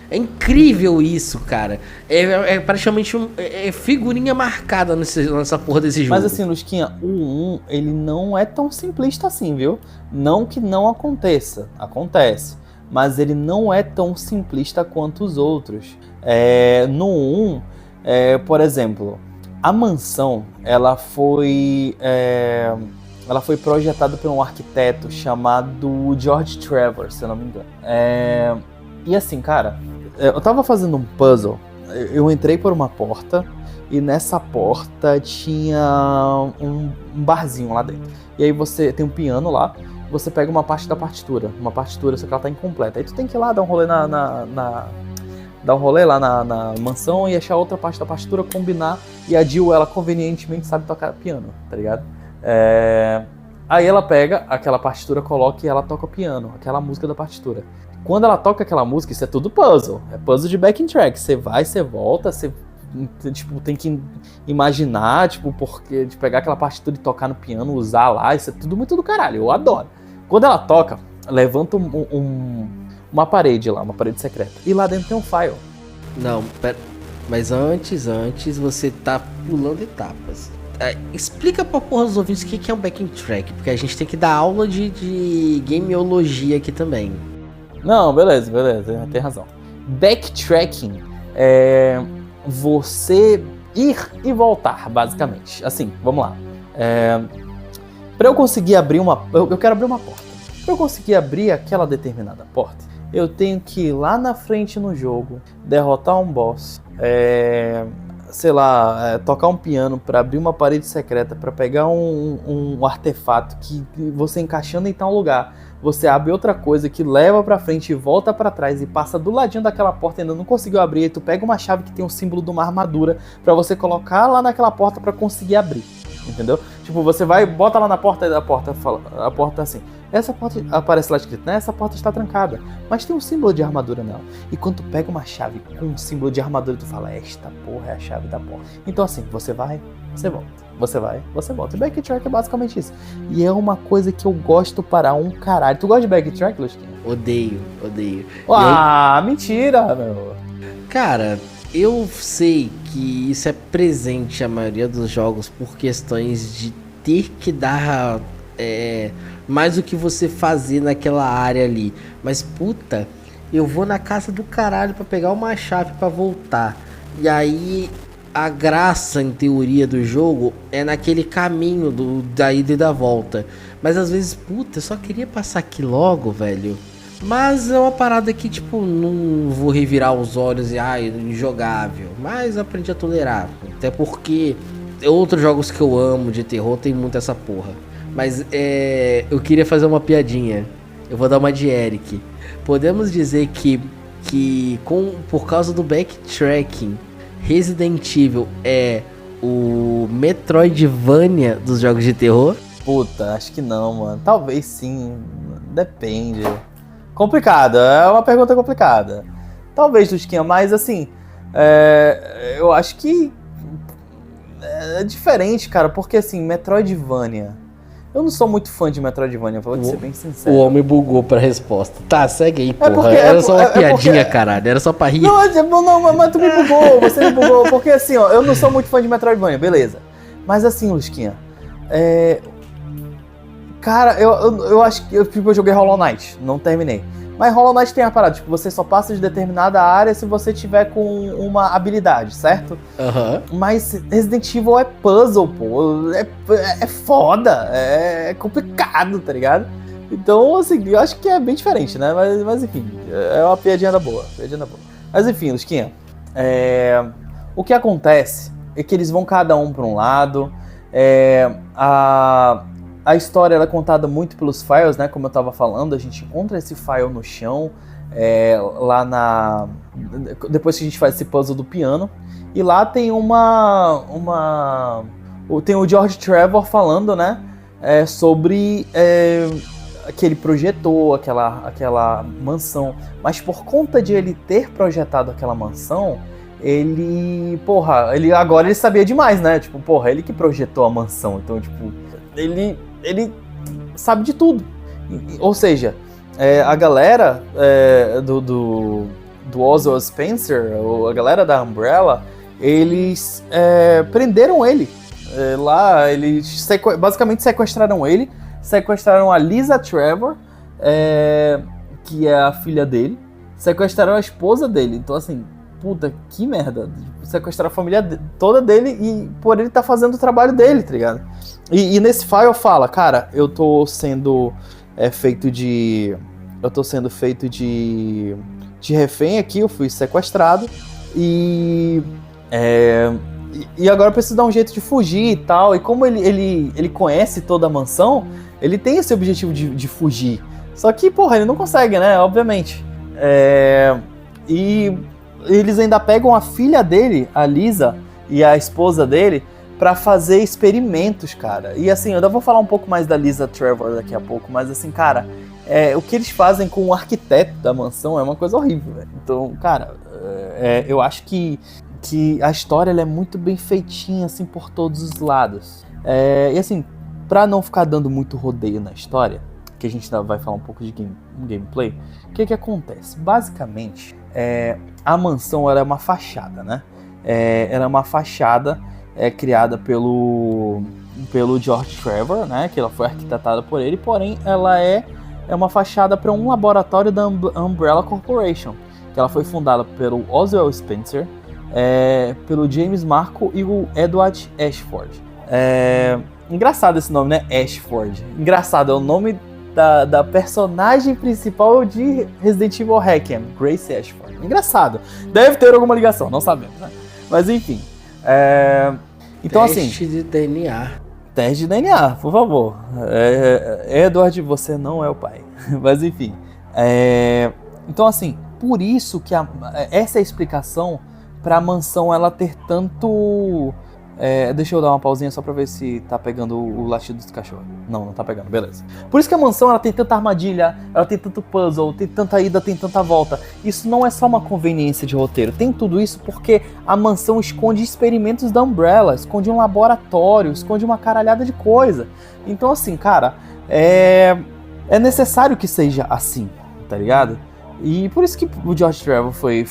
S2: É incrível isso, cara. É praticamente figurinha marcada nessa porra desse jogo.
S1: Mas assim, Lusquinha, o 1, ele não é tão simplista assim, viu? Não que não aconteça, acontece. Mas ele não é tão simplista quanto os outros. No 1, por exemplo, a mansão, ela foi projetada por um arquiteto chamado George Trevor, se eu não me engano. E assim, cara, eu tava fazendo um puzzle, eu entrei por uma porta e nessa porta tinha um barzinho lá dentro. E aí você tem um piano lá, você pega uma parte da partitura, só que ela tá incompleta. Aí tu tem que ir lá dar um rolê dar um rolê lá na mansão e achar outra parte da partitura, combinar, e a Jill, ela convenientemente sabe tocar piano, tá ligado? Aí ela pega aquela partitura, coloca e ela toca o piano, aquela música da partitura. Quando ela toca aquela música, isso é tudo puzzle, é puzzle de backing track, você vai, você volta, você tipo, tem que imaginar, tipo, porque de pegar aquela partitura e tocar no piano, usar lá, isso é tudo muito do caralho, eu adoro. Quando ela toca, levanta uma parede lá, uma parede secreta. E lá dentro tem um file.
S2: Não, pera. Mas antes você tá pulando etapas. Explica pra porra dos ouvintes o que é um backing track, porque a gente tem que dar aula de gameologia aqui também.
S1: Não, beleza, tem razão. Backtracking é você ir e voltar, basicamente. Assim, vamos lá. Pra eu conseguir abrir eu quero abrir uma porta. Pra eu conseguir abrir aquela determinada porta, eu tenho que ir lá na frente no jogo, derrotar um boss, tocar um piano pra abrir uma parede secreta, pra pegar um artefato que você encaixando em tal lugar, você abre outra coisa que leva pra frente e volta pra trás e passa do ladinho daquela porta e ainda não conseguiu abrir, e tu pega uma chave que tem um símbolo de uma armadura pra você colocar lá naquela porta pra conseguir abrir, entendeu? Tipo, você vai, bota lá na porta e a porta assim, essa porta aparece lá escrito, né? Essa porta está trancada, mas tem um símbolo de armadura nela. E quando tu pega uma chave com um símbolo de armadura, tu fala, esta porra é a chave da porta. Então assim, você vai, você volta. Você vai, você volta. E backtrack é basicamente isso. E é uma coisa que eu gosto para um caralho. Tu gosta de backtrack, Lusquinha?
S2: Odeio.
S1: Mentira, meu.
S2: Cara, eu sei que isso é presente a maioria dos jogos por questões de ter que dar mais do que você fazer naquela área ali. Mas puta, eu vou na casa do caralho pra pegar uma chave pra voltar. E aí a graça, em teoria, do jogo é naquele caminho da ida e da volta. Mas às vezes, puta, eu só queria passar aqui logo, velho. Mas é uma parada que, tipo, não vou revirar os olhos e, injogável. Mas eu aprendi a tolerar. Até porque outros jogos que eu amo de terror tem muito essa porra. Mas eu queria fazer uma piadinha. Eu vou dar uma de Eric. Podemos dizer que por causa do backtracking, Resident Evil é o Metroidvania dos jogos de terror?
S1: Puta, acho que não, mano. Talvez sim. Depende. Complicado, é uma pergunta complicada. Talvez, Lusquinha, mas assim, eu acho que é diferente, cara, porque assim, Metroidvania. Eu não sou muito fã de Metroidvania, vou ser bem sincero.
S2: O homem bugou pra resposta. Tá, segue aí, porra. Era só uma piadinha, caralho. Era só pra rir.
S1: Não, mas tu me bugou, você me bugou. Porque assim, ó, eu não sou muito fã de Metroidvania, beleza. Mas assim, Lusquinha, cara, eu acho que eu joguei Hollow Knight, não terminei. Mas Hollow Knight tem a parada, tipo, você só passa de determinada área se você tiver com uma habilidade, certo? Mas Resident Evil é puzzle, pô. É foda, é complicado, tá ligado? Então, assim, eu acho que é bem diferente, né? Mas enfim, é uma piadinha da boa. Mas enfim, Lusquinha, o que acontece é que eles vão cada um pra um lado. A história ela é contada muito pelos files, né? Como eu tava falando, a gente encontra esse file no chão, lá depois que a gente faz esse puzzle do piano. E lá tem tem o George Trevor falando, né? Sobre que ele projetou aquela mansão. Mas por conta de ele ter projetado aquela mansão, agora ele sabia demais, né? Tipo, ele que projetou a mansão. Então, tipo, ele sabe de tudo. Ou seja, a galera do Oswald Spencer, a galera da Umbrella, eles prenderam ele. Lá, eles basicamente sequestraram ele, sequestraram a Lisa Trevor, que é a filha dele, sequestraram a esposa dele. Então, assim, puta, que merda. Sequestraram a família toda dele e por ele tá fazendo o trabalho dele, tá ligado? E nesse file fala, cara, eu tô sendo feito de refém aqui, eu fui sequestrado e agora eu preciso dar um jeito de fugir e tal. E como ele conhece toda a mansão, ele tem esse objetivo de fugir. Só que, ele não consegue, né? Obviamente. E eles ainda pegam a filha dele, a Lisa, e a esposa dele, pra fazer experimentos, cara. E assim, eu ainda vou falar um pouco mais da Lisa Trevor daqui a pouco, mas assim, cara, o que eles fazem com o arquiteto da mansão é uma coisa horrível, velho. Então, cara, eu acho que a história ela é muito bem feitinha, assim, por todos os lados. E assim, pra não ficar dando muito rodeio na história, que a gente ainda vai falar um pouco de gameplay, o que acontece? Basicamente, a mansão era uma fachada, né? Era uma fachada criada pelo George Trevor, né? Que ela foi arquitetada por ele, porém ela é uma fachada para um laboratório da Umbrella Corporation, que ela foi fundada pelo Oswald Spencer, pelo James Marco e o Edward Ashford. Engraçado esse nome, né? Ashford. Engraçado, é o nome da personagem principal de Resident Evil Requiem, Grace Ashford. Engraçado. Deve ter alguma ligação, não sabemos, né? Mas enfim. Então,
S2: teste de DNA.
S1: Teste de DNA, por favor. Edward, você não é o pai. Mas enfim. Então, assim, por isso que essa é a explicação pra mansão ela ter tanto... deixa eu dar uma pausinha só pra ver se tá pegando o latido dos cachorros. Não tá pegando, beleza. Por isso que a mansão ela tem tanta armadilha, ela tem tanto puzzle, tem tanta ida, tem tanta volta. Isso não é só uma conveniência de roteiro. Tem tudo isso porque a mansão esconde experimentos da Umbrella, esconde um laboratório, esconde uma caralhada de coisa. Então assim, cara, é necessário que seja assim, tá ligado? E por isso que o George Trevor foi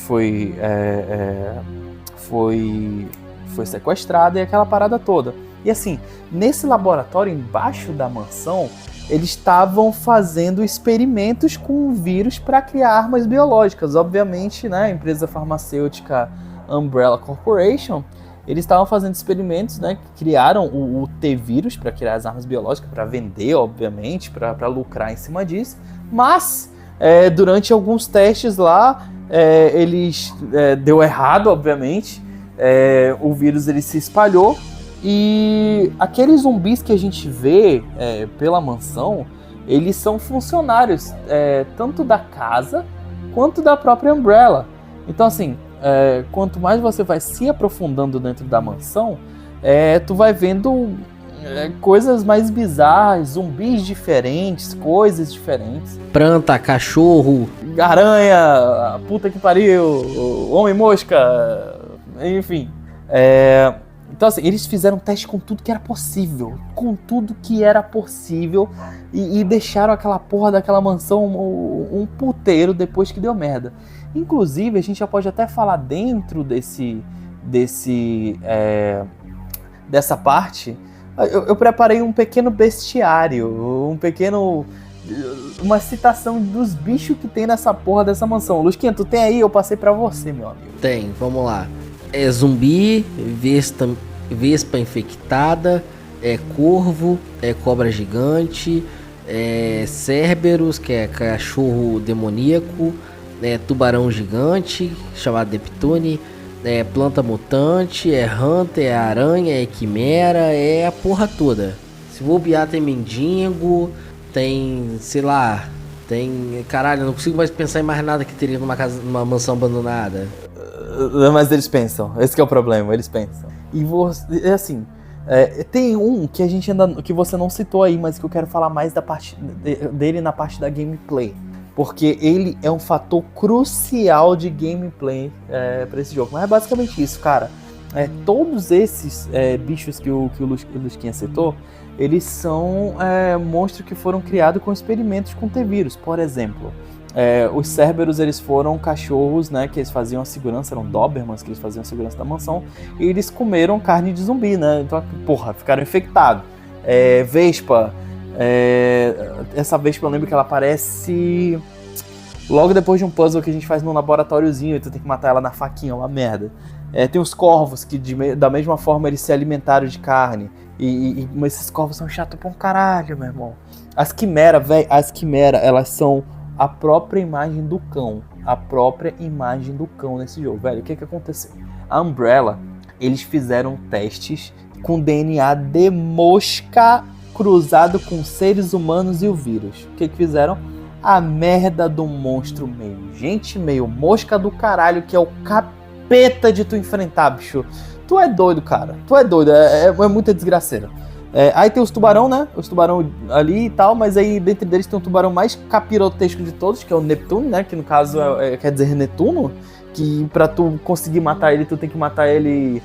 S1: sequestrado e aquela parada toda. E assim, nesse laboratório embaixo da mansão, eles estavam fazendo experimentos com o vírus para criar armas biológicas. Obviamente, né, a empresa farmacêutica Umbrella Corporation, eles estavam fazendo experimentos, né, que criaram o T-vírus para criar as armas biológicas, para vender, obviamente, para lucrar em cima disso. Mas, durante alguns testes lá, deu errado, obviamente. O vírus ele se espalhou e aqueles zumbis que a gente vê pela mansão, eles são funcionários tanto da casa quanto da própria Umbrella. Então assim, quanto mais você vai se aprofundando dentro da mansão, tu vai vendo coisas mais bizarras, zumbis diferentes, coisas diferentes.
S2: Planta, cachorro,
S1: aranha, puta que pariu, homem-mosca... Enfim, então assim, eles fizeram teste com tudo que era possível. E deixaram aquela porra daquela mansão um puteiro depois que deu merda. Inclusive, a gente já pode até falar dentro dessa parte. Eu preparei um pequeno bestiário, uma citação dos bichos que tem nessa porra dessa mansão. Lusquinha, tu tem aí? Eu passei pra você, meu amigo.
S2: Tem, vamos lá. Zumbi, vespa infectada, corvo, cobra gigante, Cerberus, que é cachorro demoníaco, tubarão gigante, chamado Neptune, planta mutante, hunter, aranha, quimera, a porra toda. Se bobear tem mendigo, tem, sei lá, Tem... Caralho, eu não consigo mais pensar em mais nada que teria numa mansão abandonada.
S1: Mas eles pensam, esse que é o problema, eles pensam. E você, assim, tem um que a gente ainda, que você não citou aí, mas que eu quero falar mais da parte dele na parte da gameplay. Porque ele é um fator crucial de gameplay pra esse jogo. Mas é basicamente isso, cara. Todos esses bichos que o Lusquinha citou, eles são monstros que foram criados com experimentos com T-vírus. Por exemplo, os Cerberus, eles foram cachorros, né, que eles faziam a segurança, eram Dobermans que eles faziam a segurança da mansão, e eles comeram carne de zumbi, né? Então, porra, ficaram infectados. Vespa, essa Vespa eu lembro que ela aparece logo depois de um puzzle que a gente faz num laboratóriozinho e tu tem que matar ela na faquinha, uma merda. Tem os corvos que da mesma forma eles se alimentaram de carne. Mas esses corvos são chatos pra um caralho, meu irmão. As quimeras, velho, elas são a própria imagem do cão. A própria imagem do cão nesse jogo, velho. O que aconteceu? A Umbrella, eles fizeram testes com DNA de mosca cruzado com seres humanos e o vírus. O que fizeram? A merda do monstro meio gente, meio mosca do caralho, que é o capeta de tu enfrentar, bicho. Tu é doido, cara. Tu é doido. É muita desgraceira. Aí tem os tubarão, né? Os tubarão ali e tal, mas aí dentro deles tem um tubarão mais capirotesco de todos, que é o Neptune, né? Que no caso quer dizer Netuno. Que pra tu conseguir matar ele, tu tem que matar ele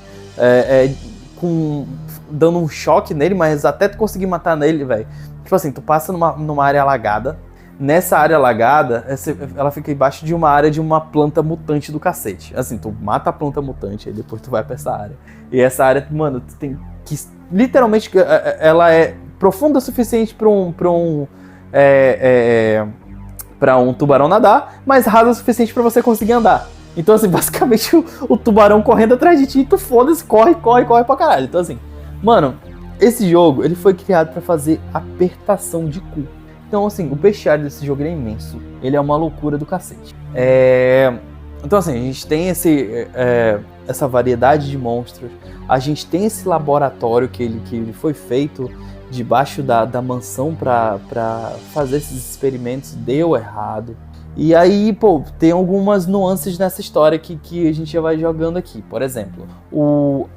S1: dando um choque nele, mas até tu conseguir matar nele, velho. Tipo assim, tu passa numa área alagada. Nessa área alagada, ela fica embaixo de uma área de uma planta mutante do cacete. Assim, tu mata a planta mutante, aí depois tu vai pra essa área. E essa área, mano, tu tem que... Literalmente, ela é profunda o suficiente pra um tubarão nadar, mas rasa o suficiente pra você conseguir andar. Então, assim, basicamente o tubarão correndo atrás de ti e tu foda-se, corre pra caralho. Então, assim, mano, esse jogo, ele foi criado pra fazer apertação de cu. Então, assim, o bestiário desse jogo é imenso. Ele é uma loucura do cacete. Então, assim, a gente tem essa variedade de monstros. A gente tem esse laboratório que ele foi feito debaixo da mansão pra fazer esses experimentos. Deu errado. E aí, pô, tem algumas nuances nessa história que a gente já vai jogando aqui. Por exemplo,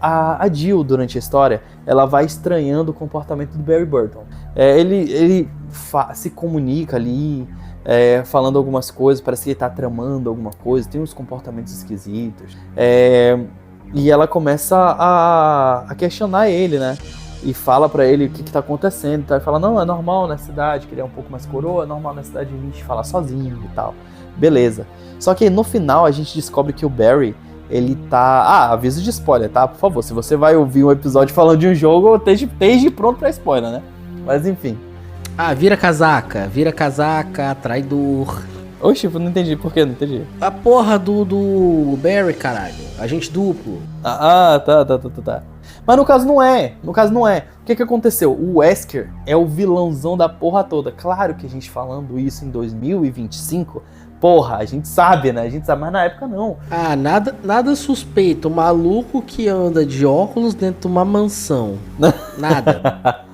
S1: a Jill, durante a história, ela vai estranhando o comportamento do Barry Burton. Ele se comunica ali, falando algumas coisas, parece que ele tá tramando alguma coisa, tem uns comportamentos esquisitos. E ela começa a questionar ele, né? E fala pra ele o que tá acontecendo. Tá? Ele fala, não, é normal na cidade, que ele é um pouco mais coroa, é normal na cidade a gente falar sozinho e tal. Beleza. Só que no final a gente descobre que o Barry, ele tá... aviso de spoiler, tá? Por favor, se você vai ouvir um episódio falando de um jogo, esteja pronto pra spoiler, né? Mas enfim.
S2: Vira casaca, traidor.
S1: Oxi, eu não entendi, por que? Não entendi.
S2: A porra do Barry, caralho. Agente duplo.
S1: Tá. Mas no caso não é. O que aconteceu? O Wesker é o vilãozão da porra toda. Claro que a gente falando isso em 2025, porra, a gente sabe, né? A gente sabe, mas na época não.
S2: Nada suspeito. O maluco que anda de óculos dentro de uma mansão. Nada.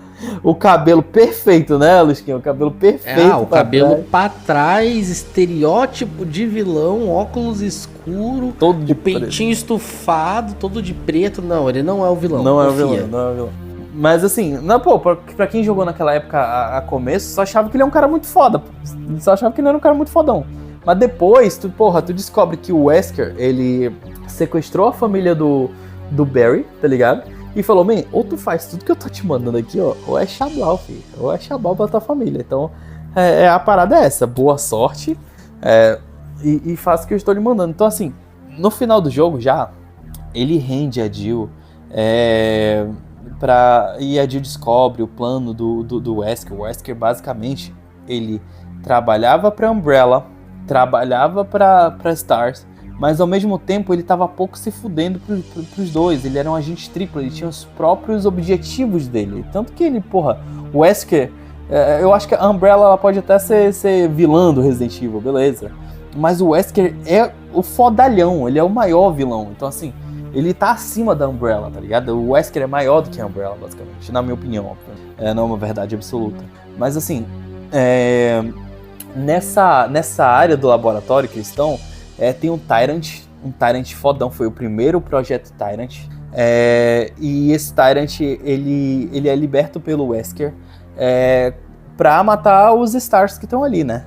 S1: O cabelo perfeito, né, Lusquinha? O cabelo perfeito.
S2: O cabelo pra trás, estereótipo de vilão, óculos escuro,
S1: todo de
S2: peitinho estufado, todo de preto. Não, ele não é o vilão.
S1: Não é o vilão. Mas assim, pra quem jogou naquela época a começo, só achava que ele é um cara muito foda. Só achava que ele era um cara muito fodão. Mas depois, tu descobre que o Wesker, ele sequestrou a família do Barry, tá ligado? E falou, man, ou tu faz tudo que eu tô te mandando aqui, ó, ou é chablau, filho. Ou é chablau pra tua família. Então, a parada é essa. Boa sorte. E faça o que eu estou lhe mandando. Então, assim, no final do jogo já, ele rende a Jill. E a Jill descobre o plano do Wesker. O Wesker, basicamente, ele trabalhava pra Umbrella, trabalhava pra Stars, mas ao mesmo tempo ele tava pouco se fudendo pros dois. Ele era um agente triplo, ele tinha os próprios objetivos dele. Tanto que ele, o Wesker, eu acho que a Umbrella ela pode até ser vilã do Resident Evil, beleza. Mas o Wesker é o fodalhão, ele é o maior vilão. Então assim, ele tá acima da Umbrella, tá ligado? O Wesker é maior do que a Umbrella, basicamente, na minha opinião. Não é uma verdade absoluta. Mas assim, nessa área do laboratório que eles estão, tem um Tyrant fodão, foi o primeiro projeto Tyrant. E esse Tyrant, ele é liberto pelo Wesker pra matar os Stars que estão ali, né?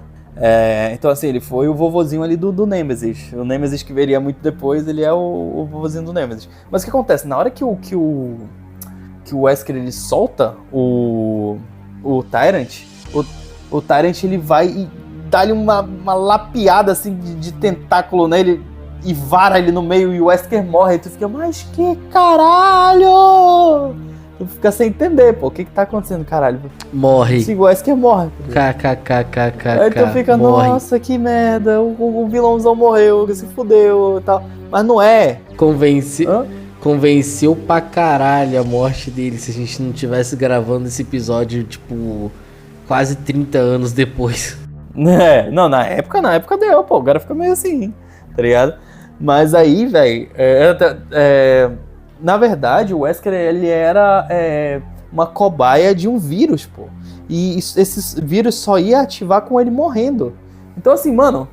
S1: Então assim, ele foi o vovozinho ali do Nemesis. O Nemesis que viria muito depois, ele é o vovozinho do Nemesis. Mas o que acontece? Na hora que o Wesker ele solta o Tyrant, o Tyrant ele vai e dá-lhe uma lapiada assim de tentáculo nele e vara ele no meio e o Wesker morre. E tu fica, mas que caralho! Tu fica sem entender, pô, o que tá acontecendo, caralho?
S2: Morre.
S1: O Wesker morre.
S2: KKKKK.
S1: Aí tu fica, nossa, que merda, o vilãozão morreu, se fudeu e tal. Mas não é.
S2: Convenceu pra caralho a morte dele se a gente não tivesse gravando esse episódio, tipo, quase 30 anos depois.
S1: Não, na época deu, pô, o cara fica meio assim, tá ligado? Mas aí, velho, na verdade, o Wesker, ele era uma cobaia de um vírus, pô. E esses vírus só ia ativar com ele morrendo. Então, assim, mano,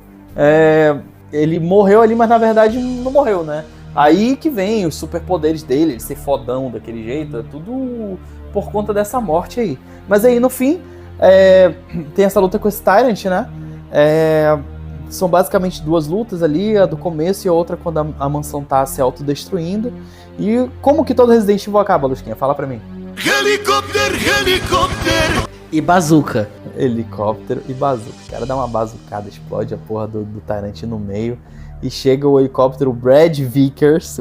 S1: ele morreu ali, mas na verdade não morreu, né? Aí que vem os superpoderes dele, ele ser fodão daquele jeito, é tudo por conta dessa morte aí. Mas aí, no fim, tem essa luta com esse Tyrant, né? São basicamente duas lutas ali, a do começo e a outra quando a mansão tá se autodestruindo. E como que todo Resident Evil acaba, Lusquinha? Fala pra mim.
S2: Helicóptero! E bazuca.
S1: Helicóptero e bazuca. O cara dá uma bazucada, explode a porra do Tyrant no meio. E chega o helicóptero Brad Vickers,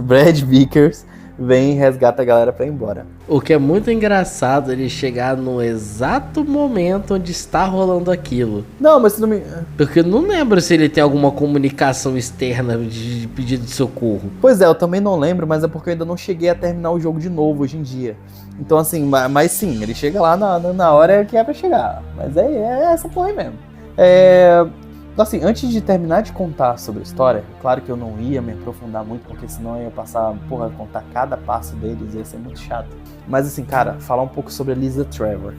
S1: vem e resgata a galera pra ir embora.
S2: O que é muito engraçado, ele chegar no exato momento onde está rolando aquilo.
S1: Não, mas se não me...
S2: Porque eu não lembro se ele tem alguma comunicação externa de pedido de socorro.
S1: Pois é, eu também não lembro, mas é porque eu ainda não cheguei a terminar o jogo de novo hoje em dia. Então assim, mas sim, ele chega lá na hora que é pra chegar. Mas é essa porra aí mesmo. Assim, antes de terminar de contar sobre a história, claro que eu não ia me aprofundar muito, porque senão eu ia passar, contar cada passo deles, ia ser muito chato. Mas assim, cara, falar um pouco sobre a Lisa Trevor.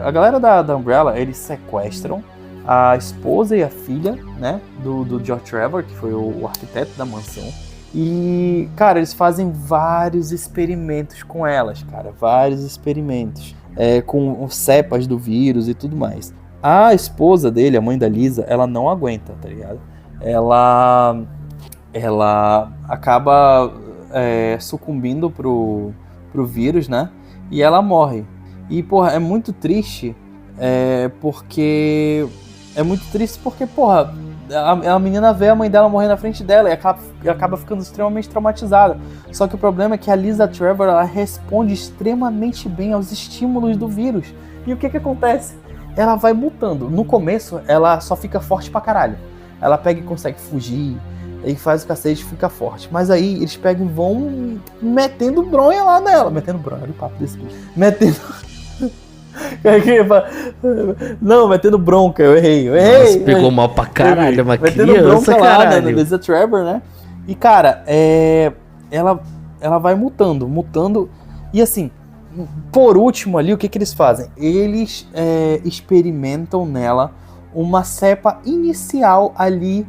S1: A galera da Umbrella, eles sequestram a esposa e a filha, né, do George Trevor, que foi o arquiteto da mansão. E, cara, eles fazem vários experimentos com elas, cara, com cepas do vírus e tudo mais. A esposa dele, a mãe da Lisa, ela não aguenta, tá ligado? Ela acaba sucumbindo pro vírus, né? E ela morre. E, porra, é muito triste, porque, porra, a menina vê a mãe dela morrer na frente dela e acaba ficando extremamente traumatizada. Só que o problema é que a Lisa Trevor, ela responde extremamente bem aos estímulos do vírus. E o que acontece? Ela vai mutando. No começo, ela só fica forte pra caralho. Ela pega e consegue fugir, e faz o cacete e fica forte. Mas aí, eles pegam e vão metendo bronha lá nela. Metendo bronha, olha o papo desse bicho. Metendo bronca, eu errei.
S2: Nossa, pegou mal pra caralho, uma
S1: metendo
S2: criança,
S1: bronca lá,
S2: caralho.
S1: né, Lisa Trevor, né? E, cara, ela vai mutando. E assim, por último ali, o que eles fazem? Eles experimentam nela uma cepa inicial ali,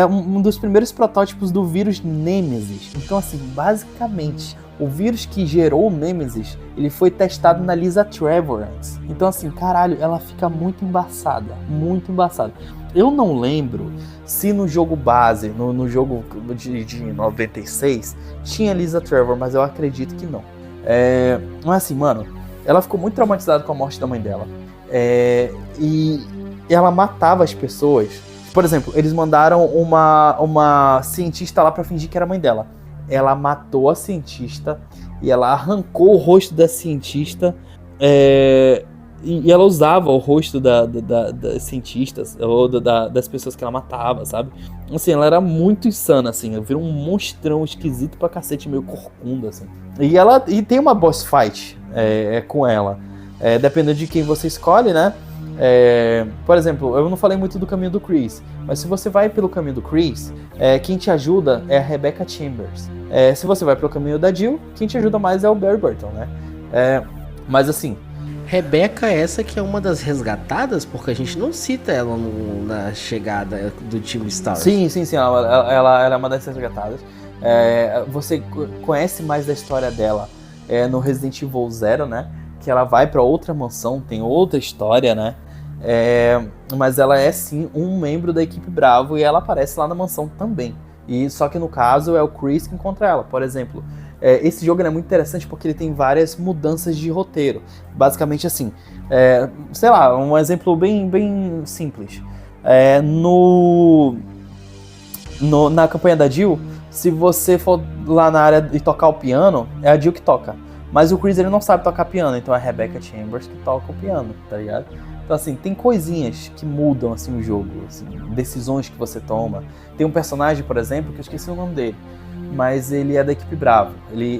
S1: um dos primeiros protótipos do vírus Nemesis. Então, assim, basicamente, o vírus que gerou o Nemesis, ele foi testado na Lisa Trevor antes. Então, assim, caralho, ela fica muito embaçada. Eu não lembro se no jogo base, no jogo de 96, tinha Lisa Trevor, mas eu acredito que não. Mas assim, mano, ela ficou muito traumatizada com a morte da mãe dela. E ela matava as pessoas. Por exemplo, eles mandaram uma cientista lá pra fingir que era a mãe dela. Ela matou a cientista e ela arrancou o rosto da cientista. E ela usava o rosto das cientistas ou das pessoas que ela matava, sabe? Assim, ela era muito insana, assim. Eu vi um monstrão esquisito pra cacete, meio corcunda, assim. E tem uma boss fight com ela. Dependendo de quem você escolhe, né? Por exemplo, eu não falei muito do caminho do Chris, mas se você vai pelo caminho do Chris, quem te ajuda é a Rebecca Chambers. Se você vai pelo caminho da Jill, quem te ajuda mais é o Barry Burton, né? Mas assim,
S2: Rebeca, essa que é uma das resgatadas, porque a gente não cita ela na chegada do time Star Wars.
S1: Sim, ela é uma das resgatadas. Você conhece mais da história dela no Resident Evil Zero, né? Que ela vai pra outra mansão, tem outra história, né? Mas ela é sim um membro da equipe Bravo e ela aparece lá na mansão também. E só que no caso é o Chris que encontra ela. Por exemplo, esse jogo é muito interessante porque ele tem várias mudanças de roteiro. Basicamente assim, sei lá, um exemplo bem simples. Na campanha da Jill, se você for lá na área e tocar o piano, é a Jill que toca. Mas o Chris ele não sabe tocar piano, então é a Rebecca Chambers que toca o piano, tá ligado? Então assim, tem coisinhas que mudam assim o jogo, assim, decisões que você toma. Tem um personagem, por exemplo, que eu esqueci o nome dele, mas ele é da equipe Bravo.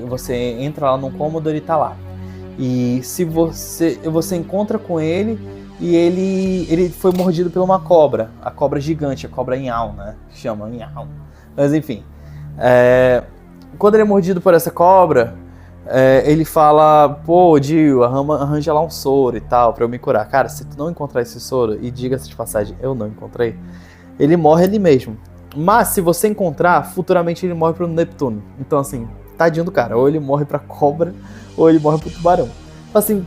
S1: Você entra lá num cômodo, ele tá lá. E se você encontra com ele e ele foi mordido por uma cobra, a cobra gigante, a cobra Inhal, né? Chama Inhal. Mas enfim, quando ele é mordido por essa cobra, ele fala, pô, Jill, arranja lá um soro e tal, pra eu me curar. Cara, se tu não encontrar esse soro, e diga-se de passagem, eu não encontrei, ele morre ali mesmo. Mas se você encontrar, futuramente ele morre pro Neptuno. Então assim, tadinho do cara, ou ele morre pra cobra, ou ele morre pro tubarão. Então assim,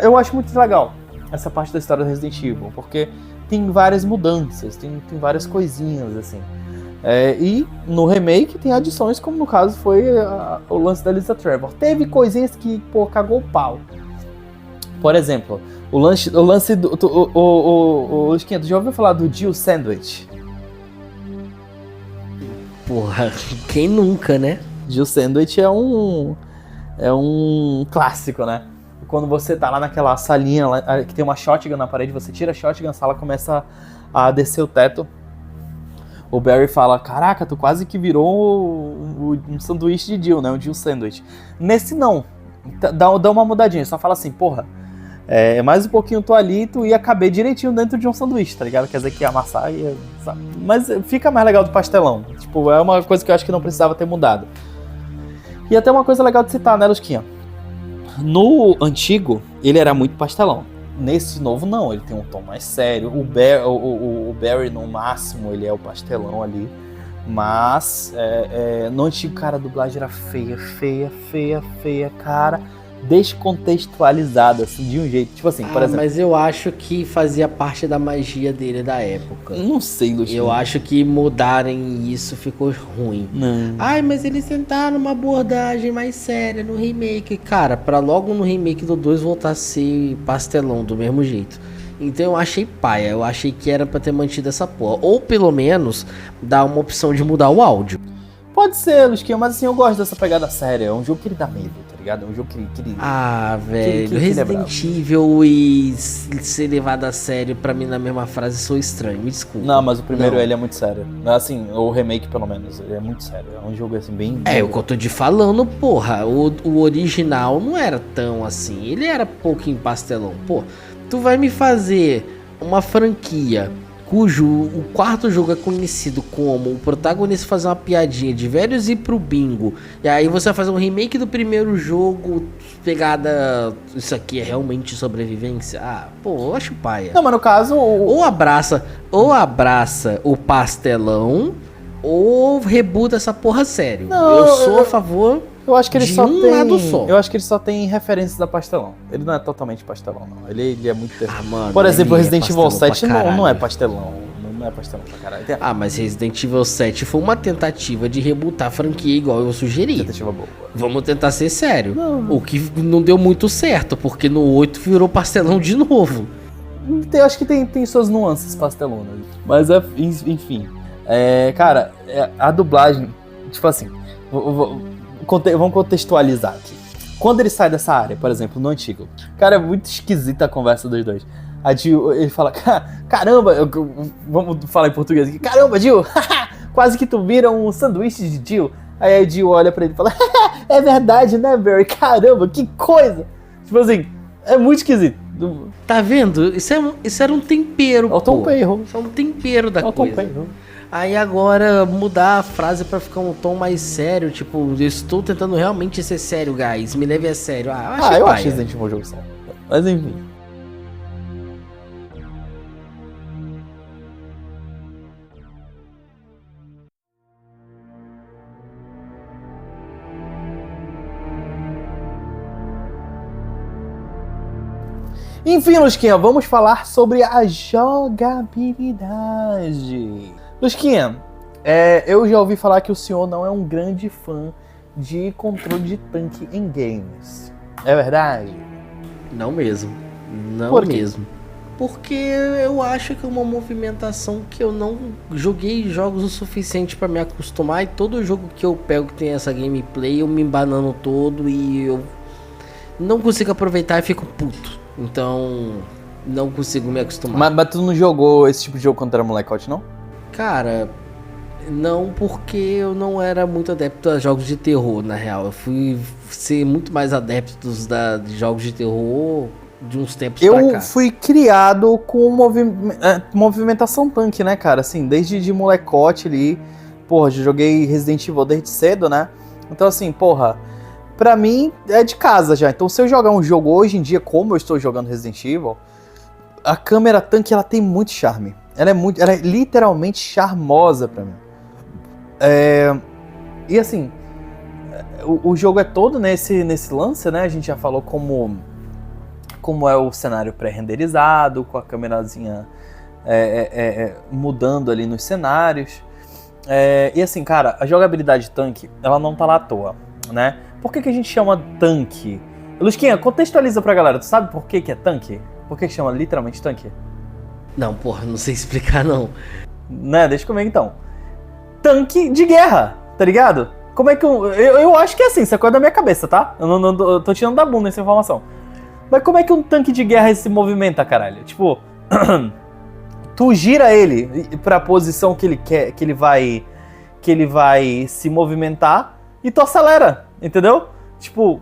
S1: eu acho muito legal essa parte da história do Resident Evil, porque tem várias mudanças, tem várias coisinhas, assim. E no remake tem adições, como no caso foi o lance da Lisa Trevor. Teve coisinhas que, pô, cagou o pau. Por exemplo, o lance do... O Esquento, já ouviu falar do Jill Sandwich?
S2: Porra, quem nunca, né?
S1: Jill Sandwich é um clássico, né? Quando você tá lá naquela salinha lá, que tem uma shotgun na parede, você tira a shotgun, a sala começa a descer o teto. O Barry fala, caraca, tu quase que virou um sanduíche de Jill, né? Um Jill Sandwich. Nesse não. Dá uma mudadinha, só fala assim, porra, mais um pouquinho tu ali, tu ia caber direitinho dentro de um sanduíche, tá ligado? Quer dizer que ia amassar e... Mas fica mais legal do pastelão. Tipo, é uma coisa que eu acho que não precisava ter mudado. E até uma coisa legal de citar, né, Lusquinha? No antigo, ele era muito pastelão. Nesse novo, não. Ele tem um tom mais sério. O Barry, no máximo, ele é o pastelão ali. Mas, no antigo, cara, a dublagem era feia, cara. Descontextualizada, assim, de um jeito. Tipo assim, por exemplo...
S2: Mas eu acho que fazia parte da magia dele da época.
S1: Não sei, Luciano.
S2: Eu acho que mudarem isso ficou ruim.
S1: Não.
S2: Mas eles tentaram uma abordagem mais séria no remake. Cara, pra logo no remake do 2 voltar a ser pastelão do mesmo jeito. Então eu achei paia. Eu achei que era pra ter mantido essa porra. Ou pelo menos dar uma opção de mudar o áudio.
S1: Pode ser, Lusquinha, mas assim, eu gosto dessa pegada séria. É um jogo que ele dá medo, tá ligado? É um jogo que ele...
S2: velho, Resident Evil e ser levado a sério, pra mim, na mesma frase, sou estranho, me desculpa.
S1: Não, mas o primeiro, ele é muito sério. Assim, o remake, pelo menos, ele é muito sério. É um jogo, assim, bem...
S2: o que eu tô te falando, porra. O original não era tão assim. Ele era pouquinho pastelão. Pô, tu vai me fazer uma franquia... cujo o quarto jogo é conhecido como o protagonista fazer uma piadinha de velhos ir pro bingo, e aí você vai fazer um remake do primeiro jogo, pegada, isso aqui é realmente sobrevivência? Eu acho paia.
S1: Não, mas no caso...
S2: Ou abraça o pastelão, ou rebuta essa porra sério.
S1: Não,
S2: eu sou a favor...
S1: Eu acho que ele
S2: de
S1: só
S2: um
S1: tem...
S2: lado só.
S1: Eu acho que ele só tem referências a pastelão. Ele não é totalmente pastelão, não. Ele é muito...
S2: Mano,
S1: por exemplo, Resident Evil
S2: pastelão
S1: 7 não é pastelão. Não é pastelão pra caralho.
S2: Mas Resident Evil 7 foi uma tentativa de rebutar a franquia igual eu sugeri.
S1: Tentativa boa.
S2: Vamos tentar ser sério.
S1: Não.
S2: O que não deu muito certo, porque no 8 virou pastelão de novo.
S1: Eu acho que tem suas nuances pastelonas. Mas, enfim. Cara, a dublagem... Tipo assim... Vamos contextualizar aqui. Quando ele sai dessa área, por exemplo, no antigo, cara, é muito esquisita a conversa dos dois. A Jill, ele fala, caramba, vamos falar em português aqui, caramba, Jill, quase que tu vira um sanduíche de Jill. Aí a Jill olha pra ele e fala, é verdade, né, Barry? Caramba, que coisa. Tipo assim, é muito esquisito.
S2: Tá vendo? Isso era um tempero,
S1: pô.
S2: Isso é um tempero da coisa. Aí agora mudar a frase pra ficar um tom mais sério, tipo, eu estou tentando realmente ser sério, guys, me leve a sério.
S1: Eu acho Resident Evil um jogo sério. Mas enfim. Enfim, Lusquinha, vamos falar sobre a jogabilidade. Lusquinha, eu já ouvi falar que o senhor não é um grande fã de controle de tanque em games. É verdade?
S2: Não mesmo. Não
S1: Por quê?
S2: mesmo. Porque eu acho que é uma movimentação que eu não joguei jogos o suficiente pra me acostumar. E todo jogo que eu pego que tem essa gameplay, eu me embanano todo e eu não consigo aproveitar e fico puto. Então, não consigo me acostumar.
S1: Mas tu não jogou esse tipo de jogo quando era molecote, não?
S2: Cara, não, porque eu não era muito adepto a jogos de terror, na real. Eu fui ser muito mais adepto de jogos de terror de uns tempos pra cá.
S1: Eu fui criado com movimentação tanque, né, cara? Assim, desde de molecote ali. Porra, já joguei Resident Evil desde cedo, né? Então, assim, porra, pra mim é de casa já. Então, se eu jogar um jogo hoje em dia, como eu estou jogando Resident Evil, a câmera tanque, ela tem muito charme. Ela é literalmente charmosa pra mim. E assim, o jogo é todo nesse lance, né? A gente já falou como é o cenário pré-renderizado, com a câmerazinha mudando ali nos cenários. E assim, cara, a jogabilidade tanque, ela não tá lá à toa, né? Por que a gente chama tanque? Lusquinha, contextualiza pra galera. Tu sabe por que é tanque? Por que chama literalmente tanque?
S2: Não, porra, não sei explicar não.
S1: Né, deixa comigo então. Tanque de guerra, tá ligado? Como é que eu acho que é assim, isso é coisa da minha cabeça, tá? Eu tô tirando da bunda essa informação. Mas como é que um tanque de guerra se movimenta, caralho? Tipo, tu gira ele pra posição que ele quer, que ele vai se movimentar e tu acelera, entendeu? Tipo,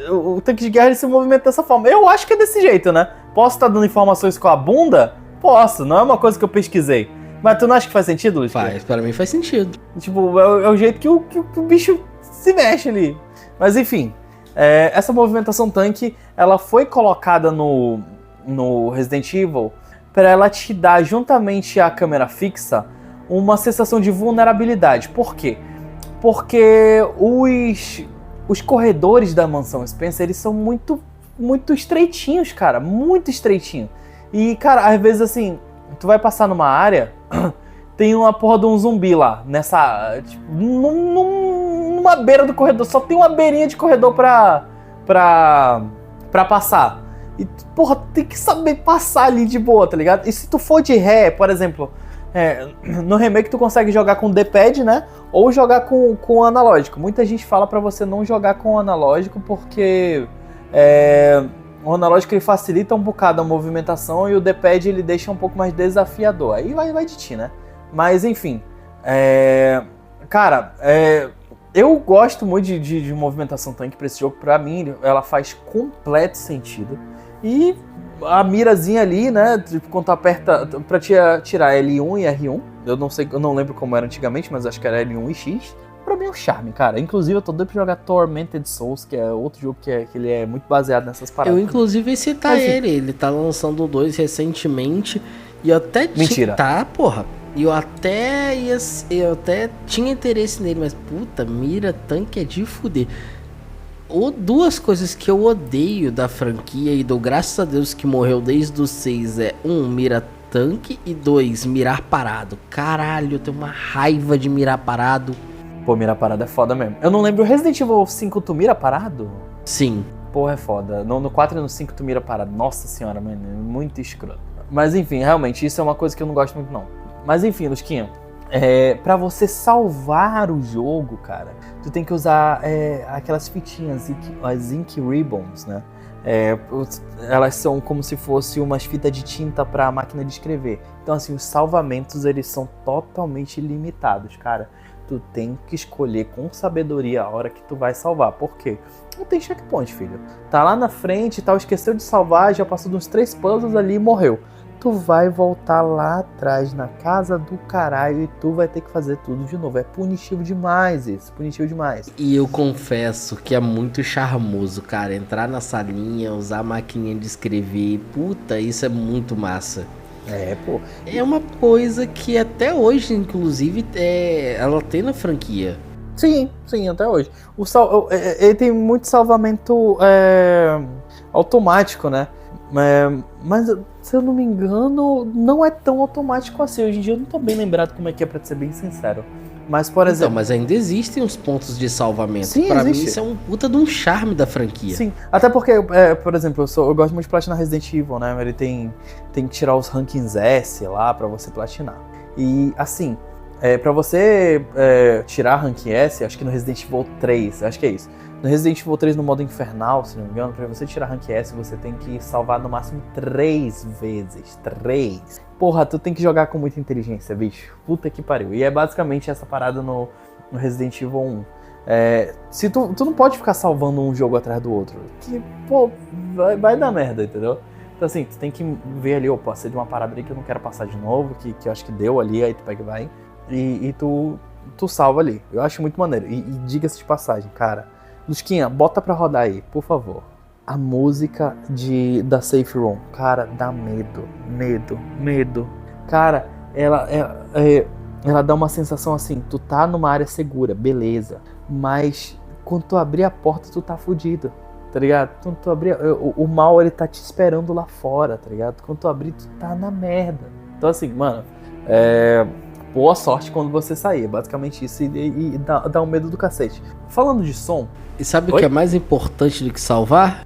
S1: o tanque de guerra ele se movimenta dessa forma. Eu acho que é desse jeito, né? Posso estar dando informações com a bunda? Posso, não é uma coisa que eu pesquisei. Mas tu não acha que faz sentido, Luiz?
S2: Faz, para mim faz sentido.
S1: Tipo, é o jeito que o bicho se mexe ali. Mas enfim, essa movimentação tanque, ela foi colocada no Resident Evil para ela te dar, juntamente à câmera fixa, uma sensação de vulnerabilidade. Por quê? Porque os corredores da mansão Spencer, eles são muito, muito estreitinhos, cara. Muito estreitinho. E, cara, às vezes assim, tu vai passar numa área, tem uma porra de um zumbi lá, nessa, tipo, numa beira do corredor, só tem uma beirinha de corredor pra passar. E, porra, tem que saber passar ali de boa, tá ligado? E se tu for de ré, por exemplo, no remake tu consegue jogar com D-pad, né? Ou jogar com o analógico. Muita gente fala pra você não jogar com o analógico porque o analógico ele facilita um bocado a movimentação e o D-pad ele deixa um pouco mais desafiador. Aí vai de ti, né? Mas enfim, cara, eu gosto muito de movimentação tanque pra esse jogo. Pra mim, ela faz completo sentido. E a mirazinha ali, né? Tipo, quando tu aperta pra tirar L1 e R1. Eu não lembro como era antigamente, mas acho que era L1 e X. Pra mim é um charme, cara. Inclusive, eu tô doido pra jogar Tormented Souls, que é outro jogo que ele é muito baseado nessas paradas.
S2: Eu, inclusive, ia citar
S1: Mas,
S2: ele tá lançando o 2 recentemente. E eu até
S1: Mentira.
S2: porra. E eu até tinha interesse nele, mas puta, mira tanque é de fuder. Duas coisas que eu odeio da franquia e dou graças a Deus que morreu desde o 6 é 1, mira tanque, e 2, mirar parado. Caralho, eu tenho uma raiva de mirar parado.
S1: Pô, mirar parado é foda mesmo. Eu não lembro, Resident Evil 5 tu mira parado?
S2: Sim.
S1: Porra, é foda. No 4 e no 5 tu mira parado. Nossa senhora, mano, é muito escroto. Mas enfim, realmente, isso é uma coisa que eu não gosto muito não. Mas enfim, Lusquinha, pra você salvar o jogo, cara, tu tem que usar aquelas fitinhas, as Ink Ribbons, né? Elas são como se fosse umas fitas de tinta pra máquina de escrever. Então assim, os salvamentos, eles são totalmente limitados, cara. Tu tem que escolher com sabedoria a hora que tu vai salvar. Por quê? Não tem checkpoint, filho. Tá lá na frente e tal, esqueceu de salvar, já passou dos 3 puzzles ali e morreu. tu vai voltar lá atrás na casa do caralho e tu vai ter que fazer tudo de novo. É punitivo demais isso, punitivo demais.
S2: E eu confesso que é muito charmoso, cara, entrar na salinha, usar a maquininha de escrever, puta, isso é muito massa.
S1: Pô.
S2: É uma coisa que até hoje, inclusive, ela tem na franquia.
S1: Sim, até hoje. Ele tem muito salvamento automático, né? Mas, se eu não me engano, não é tão automático assim. Hoje em dia eu não tô bem lembrado como é que é, pra ser bem sincero. Mas, por exemplo...
S2: Mas ainda existem uns pontos de salvamento.
S1: Sim,
S2: pra
S1: existe.
S2: mim, isso é um puta de um charme da franquia.
S1: Sim, até porque, por exemplo, eu gosto muito de platinar Resident Evil, né? Ele tem que tirar os rankings S lá pra você platinar. E, assim, pra você tirar rank S, acho que no Resident Evil 3, acho que é isso. No Resident Evil 3, no modo infernal, se não me engano, pra você tirar rank S, você tem que salvar no máximo 3 vezes. 3. Porra, tu tem que jogar com muita inteligência, bicho. Puta que pariu. E é basicamente essa parada no Resident Evil 1. Se tu não pode ficar salvando um jogo atrás do outro. Que, pô, vai dar merda, entendeu? Então assim, tu tem que ver ali, passei de uma parada ali que eu não quero passar de novo, que eu acho que deu ali, aí tu pega e vai. E tu salva ali. Eu acho muito maneiro. E diga-se de passagem, cara. Lusquinha, bota pra rodar aí, por favor. A música da Safe Room, cara, dá medo. Cara, ela dá uma sensação assim, tu tá numa área segura, beleza. Mas quando tu abrir a porta, tu tá fudido, tá ligado? Quando tu abrir, o mal, ele tá te esperando lá fora, tá ligado? Quando tu abrir, tu tá na merda. Então assim, mano, boa sorte quando você sair, basicamente isso, e dá um medo do cacete. Falando de som...
S2: E sabe o que é mais importante do que salvar?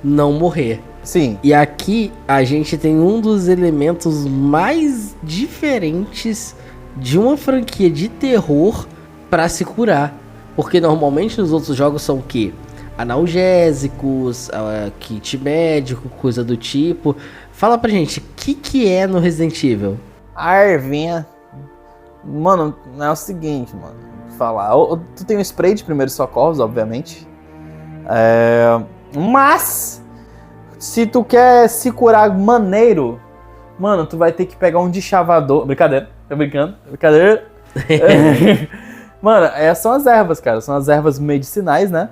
S2: Não morrer.
S1: Sim.
S2: E aqui a gente tem um dos elementos mais diferentes de uma franquia de terror pra se curar. Porque normalmente nos outros jogos são o quê? Analgésicos, kit médico, coisa do tipo. Fala pra gente, o que é no Resident Evil?
S1: A ervinha. Mano, é o seguinte, mano. Falar. Tu tem um spray de primeiros socorros, obviamente. Mas se tu quer se curar maneiro, mano, tu vai ter que pegar um deschavador. Brincadeira, tô brincando. Brincadeira. Mano, são as ervas, cara. São as ervas medicinais, né?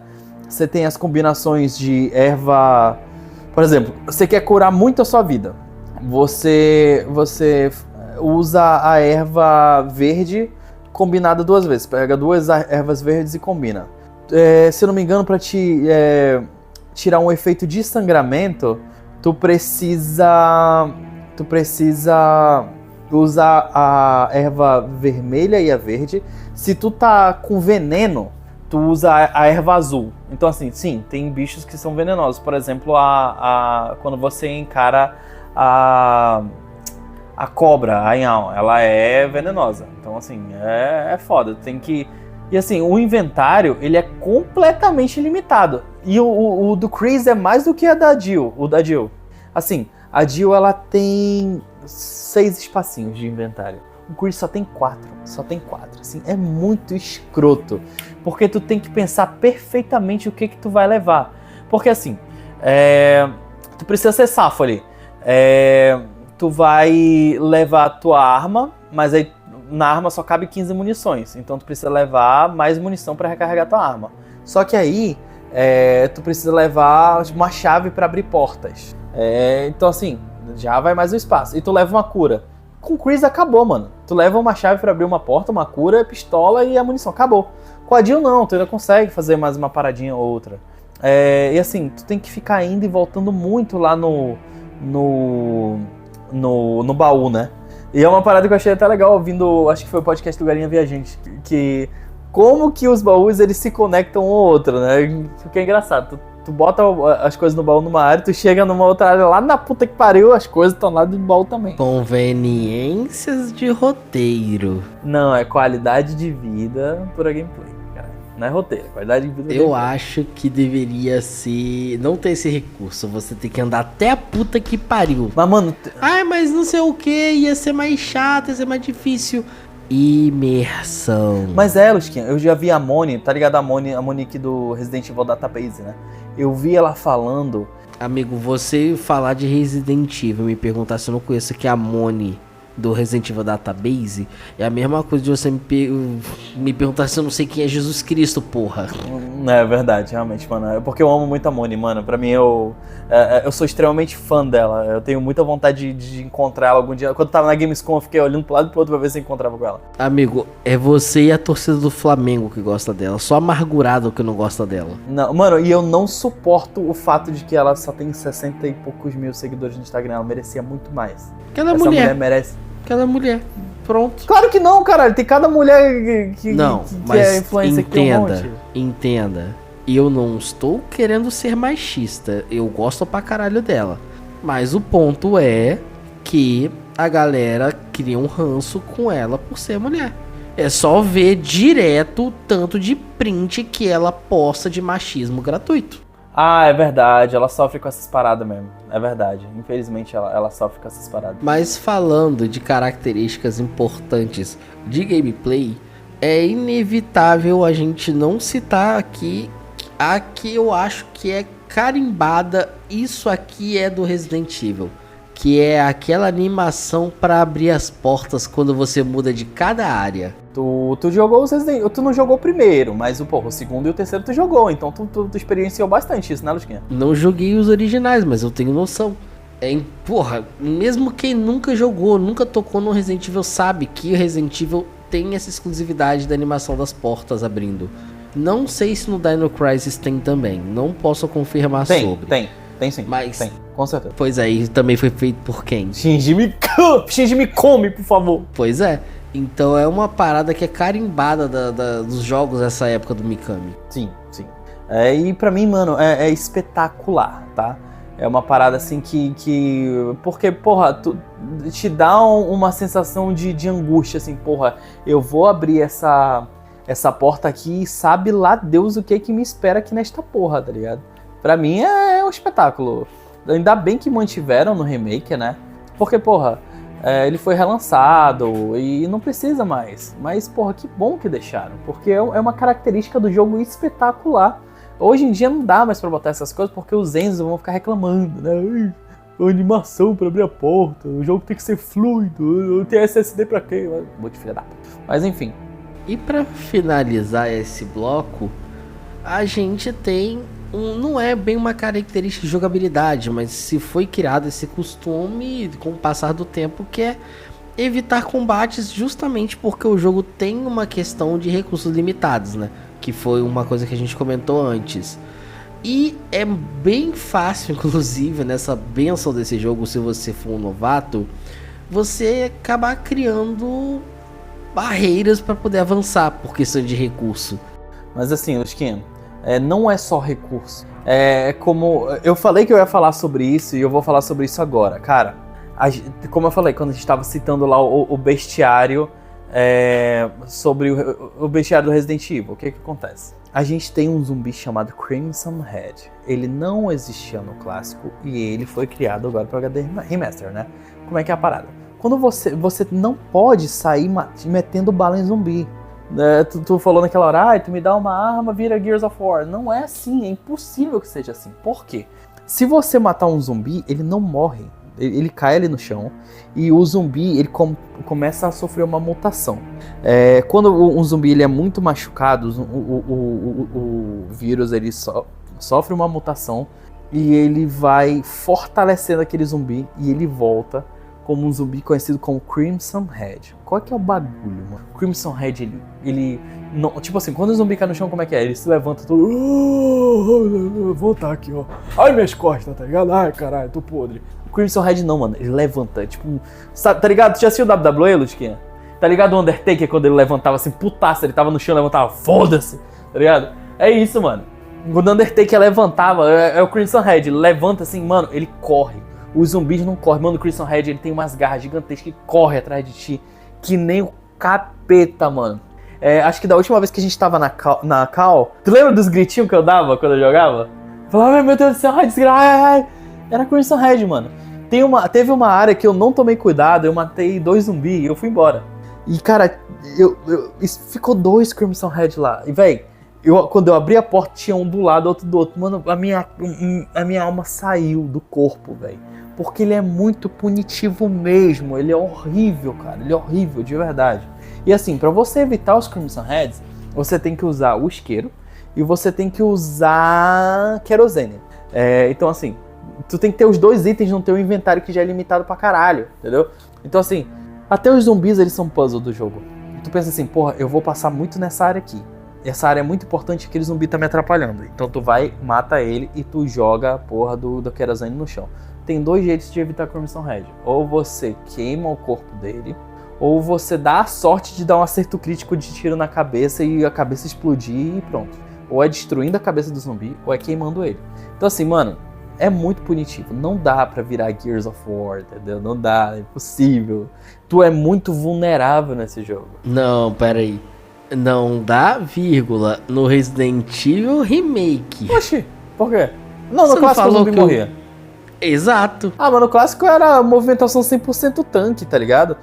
S1: Você tem as combinações de erva. Por exemplo, você quer curar muito a sua vida. Você usa a erva verde combinada 2 vezes. Pega 2 ervas verdes e combina. Se eu não me engano, pra te tirar um efeito de sangramento, tu precisa usar a erva vermelha e a verde. Se tu tá com veneno, tu usa a erva azul. Então assim, sim, tem bichos que são venenosos. Por exemplo, quando você encara a cobra, a Yao, ela é venenosa. Então, assim, é foda. Tem que... E, assim, o inventário, ele é completamente limitado. E o do Chris é mais do que a da Jill. O da Jill. Assim, a Jill, ela tem 6 espacinhos de inventário. O Chris só tem 4. Assim, é muito escroto. Porque tu tem que pensar perfeitamente o que tu vai levar. Porque, assim, tu precisa ser safo ali. Tu vai levar a tua arma, mas aí na arma só cabe 15 munições. Então tu precisa levar mais munição para recarregar tua arma. Só que aí tu precisa levar uma chave para abrir portas. Então assim, já vai mais um espaço. E tu leva uma cura. Com o Chris acabou, mano. Tu leva uma chave para abrir uma porta, uma cura, pistola e a munição. Acabou. Com a Jill não, tu ainda consegue fazer mais uma paradinha ou outra. E assim, tu tem que ficar indo e voltando muito lá no baú, né? E é uma parada que eu achei até legal ouvindo, acho que foi o podcast do Galinha Viajante, que como que os baús eles se conectam um ao outro, né? Porque é engraçado, tu bota as coisas no baú numa área, tu chega numa outra área lá na puta que pariu, as coisas estão lá do baú também.
S2: Conveniências de roteiro.
S1: Não, é qualidade de vida por a gameplay. Não é roteiro, qualidade de vida.
S2: Eu acho que deveria ser... Não ter esse recurso. Você tem que andar até a puta que pariu.
S1: Mas, mano...
S2: mas não sei o que. Ia ser mais chato, ia ser mais difícil. Imersão.
S1: Mas Lusquinha, eu já vi a Moni, tá ligado? A Monique do Resident Evil Database, né? Eu vi ela falando
S2: Amigo, você falar de Resident Evil, me perguntar se eu não conheço aqui a Moni do Resident Evil Database, é a mesma coisa de você me perguntar se eu não sei quem é Jesus Cristo, porra.
S1: É verdade, realmente, mano. É porque eu amo muito a Moni, mano. Pra mim, eu sou extremamente fã dela. Eu tenho muita vontade de encontrar ela algum dia. Quando eu tava na Gamescom, eu fiquei olhando pro lado e pro outro pra ver se eu encontrava com ela.
S2: Amigo, é você e a torcida do Flamengo que gosta dela. Só amargurado que não gosta dela.
S1: Não, mano, e eu não suporto o fato de que ela só tem 60 e poucos mil seguidores no Instagram. Ela merecia muito mais.
S2: Aquela
S1: Essa
S2: mulher
S1: merece.
S2: Aquela mulher. Pronto.
S1: Claro que não, caralho. Tem cada mulher que
S2: Mas
S1: é influencer que tem um monte.
S2: Entenda. Eu não estou querendo ser machista. Eu gosto pra caralho dela. Mas o ponto é que a galera cria um ranço com ela por ser mulher. É só ver direto o tanto de print que ela posta de machismo gratuito.
S1: Ah, é verdade. Ela sofre com essas paradas mesmo. É verdade. Infelizmente, ela sofre com essas paradas.
S2: Mas falando de características importantes de gameplay, é inevitável a gente não citar aqui a que eu acho que é carimbada. Isso aqui é do Resident Evil, que é aquela animação para abrir as portas quando você muda de cada área.
S1: Tu jogou os Resident Evil. Tu não jogou o primeiro, mas o segundo e o terceiro tu jogou. Então tu experienciou bastante isso, né, Lusquinha?
S2: Não joguei os originais, mas eu tenho noção. Porra, mesmo quem nunca jogou, nunca tocou no Resident Evil, sabe que o Resident Evil tem essa exclusividade da animação das portas abrindo. Não sei se no Dino Crisis tem também, não posso confirmar sobre.
S1: Tem sim,
S2: mas
S1: tem, com certeza.
S2: Pois aí, também foi feito por quem?
S1: Shinji Mikami, por favor.
S2: Pois é, então é uma parada que é carimbada dos jogos dessa época do Mikami.
S1: Sim. E pra mim, mano, é espetacular, tá? É uma parada assim que porque, porra, te dá uma sensação de angústia, assim, porra, eu vou abrir essa porta aqui e sabe lá Deus o que me espera aqui nesta porra, tá ligado? Pra mim é um espetáculo. Ainda bem que mantiveram no remake, né? Porque, porra, ele foi relançado e não precisa mais. Mas, porra, que bom que deixaram. Porque é uma característica do jogo espetacular. Hoje em dia não dá mais pra botar essas coisas porque os Enzo vão ficar reclamando, né? A animação pra abrir a porta, o jogo tem que ser fluido, eu tenho SSD pra quê? Muito filha da puta. Mas enfim.
S2: E pra finalizar esse bloco, a gente tem não é bem uma característica de jogabilidade, mas se foi criado esse costume com o passar do tempo, que é evitar combates justamente porque o jogo tem uma questão de recursos limitados, né? Que foi uma coisa que a gente comentou antes. E é bem fácil, inclusive, nessa benção desse jogo, se você for um novato, você acabar criando barreiras para poder avançar por questão de recurso.
S1: Mas assim, Lusquinha, não é só recurso. É como eu falei que eu ia falar sobre isso e eu vou falar sobre isso agora. Cara, como eu falei, quando a gente estava citando lá o bestiário, sobre o bestiário do Resident Evil, o que acontece? A gente tem um zumbi chamado Crimson Head. Ele não existia no clássico e ele foi criado agora para o HD Remaster, né? Como é que é a parada? Quando você não pode sair metendo bala em zumbi. Tu falou naquela hora, tu me dá uma arma, vira Gears of War. Não é assim, é impossível que seja assim. Por quê? Se você matar um zumbi, ele não morre. Ele cai ali no chão e o zumbi ele começa a sofrer uma mutação. Quando um zumbi ele é muito machucado, o vírus ele sofre uma mutação e ele vai fortalecendo aquele zumbi e ele volta como um zumbi conhecido como Crimson Head. Qual é que é o bagulho, mano? Crimson Head, ele não, tipo assim, quando o zumbi cai no chão, como é que é? Ele se levanta todo... vou voltar aqui, ó. Ai, minhas costas, tá ligado? Ai, caralho, tô podre. O Crimson Head não, mano. Ele levanta, tipo... Sabe, tá ligado? Tu já assistiu o WWE, Lusquinha? Tá ligado o Undertaker quando ele levantava assim, putaça, ele tava no chão, levantava, foda-se, tá ligado? É isso, mano. Quando o Undertaker levantava, é o Crimson Head, ele levanta assim, mano, ele corre. Os zumbis não correm. Mano, o Crimson Head, ele tem umas garras gigantescas que corre atrás de ti. Que nem o capeta, mano. Acho que da última vez que a gente tava na Cal... Tu lembra dos gritinhos que eu dava quando eu jogava? Eu falava, meu Deus do céu, ai, desgraça. Era Crimson Head, mano. Teve uma área que eu não tomei cuidado, eu matei 2 zumbis e eu fui embora. E, cara, ficou 2 Crimson Head lá. E, véi, Quando eu abri a porta, tinha um do lado, outro do outro. Mano, a minha alma saiu do corpo, velho. Porque ele é muito punitivo mesmo. Ele é horrível, cara. Ele é horrível, de verdade. E assim, pra você evitar os Crimson Heads, você tem que usar o isqueiro e você tem que usar querosene. Então assim, tu tem que ter os 2 itens no teu inventário que já é limitado pra caralho, entendeu? Então assim, até os zumbis, eles são puzzle do jogo. Tu pensa assim, porra, eu vou passar muito nessa área aqui. Essa área é muito importante, aquele zumbi tá me atrapalhando. Então tu vai, mata ele e tu joga a porra do querosene no chão. Tem 2 jeitos de evitar Crimson Head. Ou você queima o corpo dele, ou você dá a sorte de dar um acerto crítico de tiro na cabeça e a cabeça explodir e pronto. Ou é destruindo a cabeça do zumbi, ou é queimando ele. Então assim, mano, é muito punitivo. Não dá pra virar Gears of War, entendeu? Não dá, é impossível. Tu é muito vulnerável nesse jogo.
S2: Não, pera aí. Não dá, vírgula, no Resident Evil Remake.
S1: Oxi, por quê? Não, no
S2: Você
S1: clássico o zumbi morria.
S2: Exato.
S1: Ah, mas no clássico era movimentação 100% tanque, tá ligado?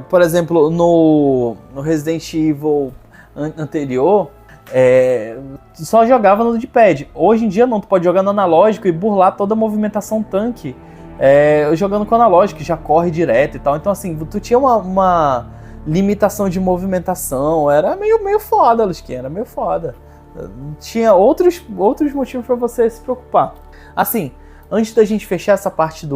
S1: Por exemplo, no Resident Evil anterior, só jogava no D-pad. Hoje em dia não, tu pode jogar no analógico e burlar toda a movimentação tanque jogando com o analógico, já corre direto e tal. Então assim, tu tinha uma limitação de movimentação, era meio foda, Lusquinha, era meio foda. Tinha outros motivos pra você se preocupar. Assim, antes da gente fechar essa parte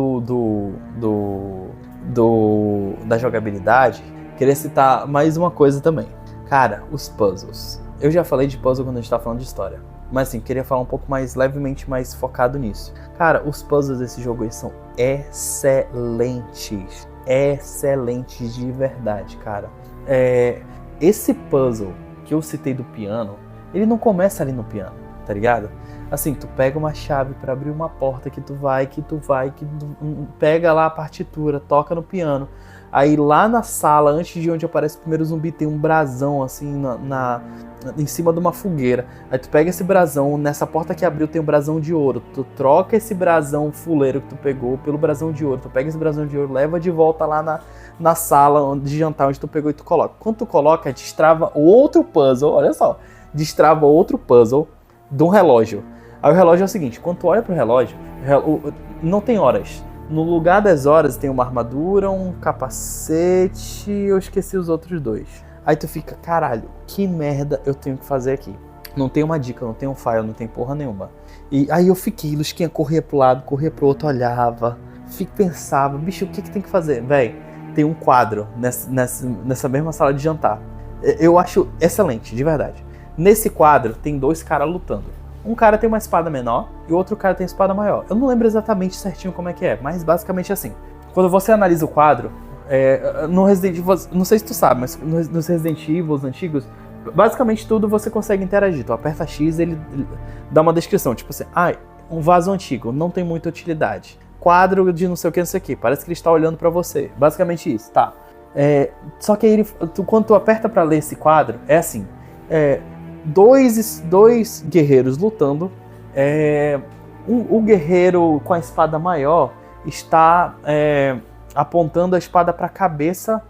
S1: da jogabilidade, queria citar mais uma coisa também. Cara, os puzzles. Eu já falei de puzzle quando a gente tá falando de história, mas assim, queria falar um pouco mais levemente mais focado nisso. Cara, os puzzles desse jogo eles são excelentes. Excelentes de verdade, cara. Esse puzzle que eu citei do piano, ele não começa ali no piano, tá ligado? Assim, tu pega uma chave pra abrir uma porta que tu pega lá a partitura, toca no piano. Aí lá na sala, antes de onde aparece o primeiro zumbi, tem um brasão assim em cima de uma fogueira. Aí tu pega esse brasão, nessa porta que abriu tem um brasão de ouro. Tu troca esse brasão fuleiro que tu pegou pelo brasão de ouro. Tu pega esse brasão de ouro, leva de volta lá na sala de jantar onde tu pegou e tu coloca. Quando tu coloca, destrava outro puzzle, olha só. Destrava outro puzzle de um relógio. Aí o relógio é o seguinte, quando tu olha pro relógio, não tem horas. No lugar das horas tem uma armadura, um capacete, eu esqueci os outros 2. Aí tu fica, caralho, que merda eu tenho que fazer aqui? Não tem uma dica, não tem um file, não tem porra nenhuma. E aí eu fiquei, Lusquinha corria pro lado, corria pro outro, olhava, pensava, bicho, o que tem que fazer? Véi, tem um quadro nessa mesma sala de jantar. Eu acho excelente, de verdade. Nesse quadro tem 2 caras lutando. Um cara tem uma espada menor e o outro cara tem uma espada maior. Eu não lembro exatamente certinho como é que é, mas basicamente é assim. Quando você analisa o quadro, no Resident Evil, não sei se tu sabe, mas nos Resident Evil antigos, basicamente tudo você consegue interagir. Tu aperta X e ele dá uma descrição, tipo assim, um vaso antigo, não tem muita utilidade. Quadro de não sei o que, parece que ele está olhando pra você. Basicamente isso, tá. Só que aí, quando tu aperta pra ler esse quadro, é assim, dois guerreiros lutando. O guerreiro com a espada maior está apontando a espada para a cabeça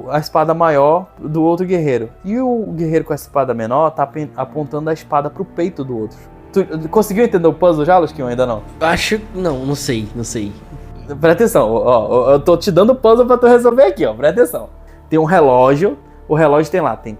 S1: a espada maior do outro guerreiro. E o guerreiro com a espada menor está apontando a espada para o peito do outro. Tu conseguiu entender o puzzle já, Lusquinho, ou ainda não?
S2: Acho... Não sei.
S1: Presta atenção, ó, eu tô te dando o puzzle pra tu resolver aqui, ó. Presta atenção. Tem um relógio. O relógio tem lá, tem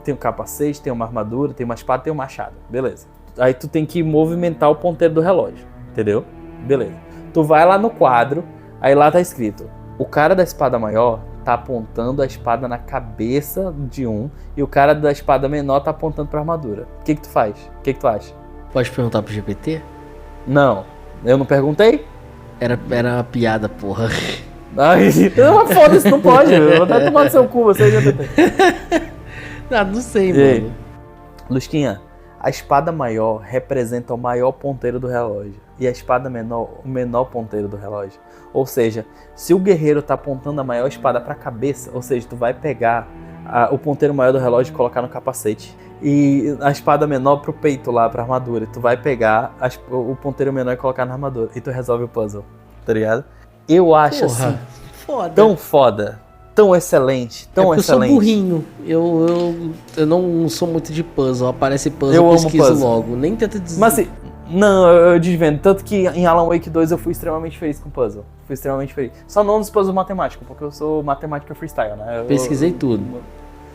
S1: um capacete, tem uma armadura, tem uma espada, tem um machado. Beleza. Aí tu tem que movimentar o ponteiro do relógio. Entendeu? Beleza. Tu vai lá no quadro, aí lá tá escrito: o cara da espada maior tá apontando a espada na cabeça de um e o cara da espada menor tá apontando pra armadura. O que tu faz? O que tu acha?
S2: Pode perguntar pro GPT?
S1: Não. Eu não perguntei?
S2: Era uma piada, porra.
S1: Ai, foda-se, não pode. Eu vou até tomar no seu cu, você já
S2: Não sei, mano.
S1: Lusquinha, a espada maior representa o maior ponteiro do relógio. E a espada menor, o menor ponteiro do relógio. Ou seja, se o guerreiro tá apontando a maior espada pra cabeça, ou seja, tu vai pegar o ponteiro maior do relógio e colocar no capacete. E a espada menor pro peito lá, pra armadura. Tu vai pegar o ponteiro menor e colocar na armadura. E tu resolve o puzzle, tá ligado? Eu acho assim,
S2: foda.
S1: tão foda, tão excelente, tão
S2: eu
S1: excelente.
S2: sou burrinho, eu não sou muito de puzzle, aparece puzzle,
S1: Eu
S2: eu
S1: amo
S2: pesquiso
S1: puzzle.
S2: logo, nem tento dizer.
S1: Mas assim, não, eu desvendo. Tanto que em Alan Wake 2 eu fui extremamente feliz com puzzle. Fui extremamente feliz. Só não nos puzzles matemáticos, porque eu sou matemática freestyle, né?
S2: Pesquisei tudo.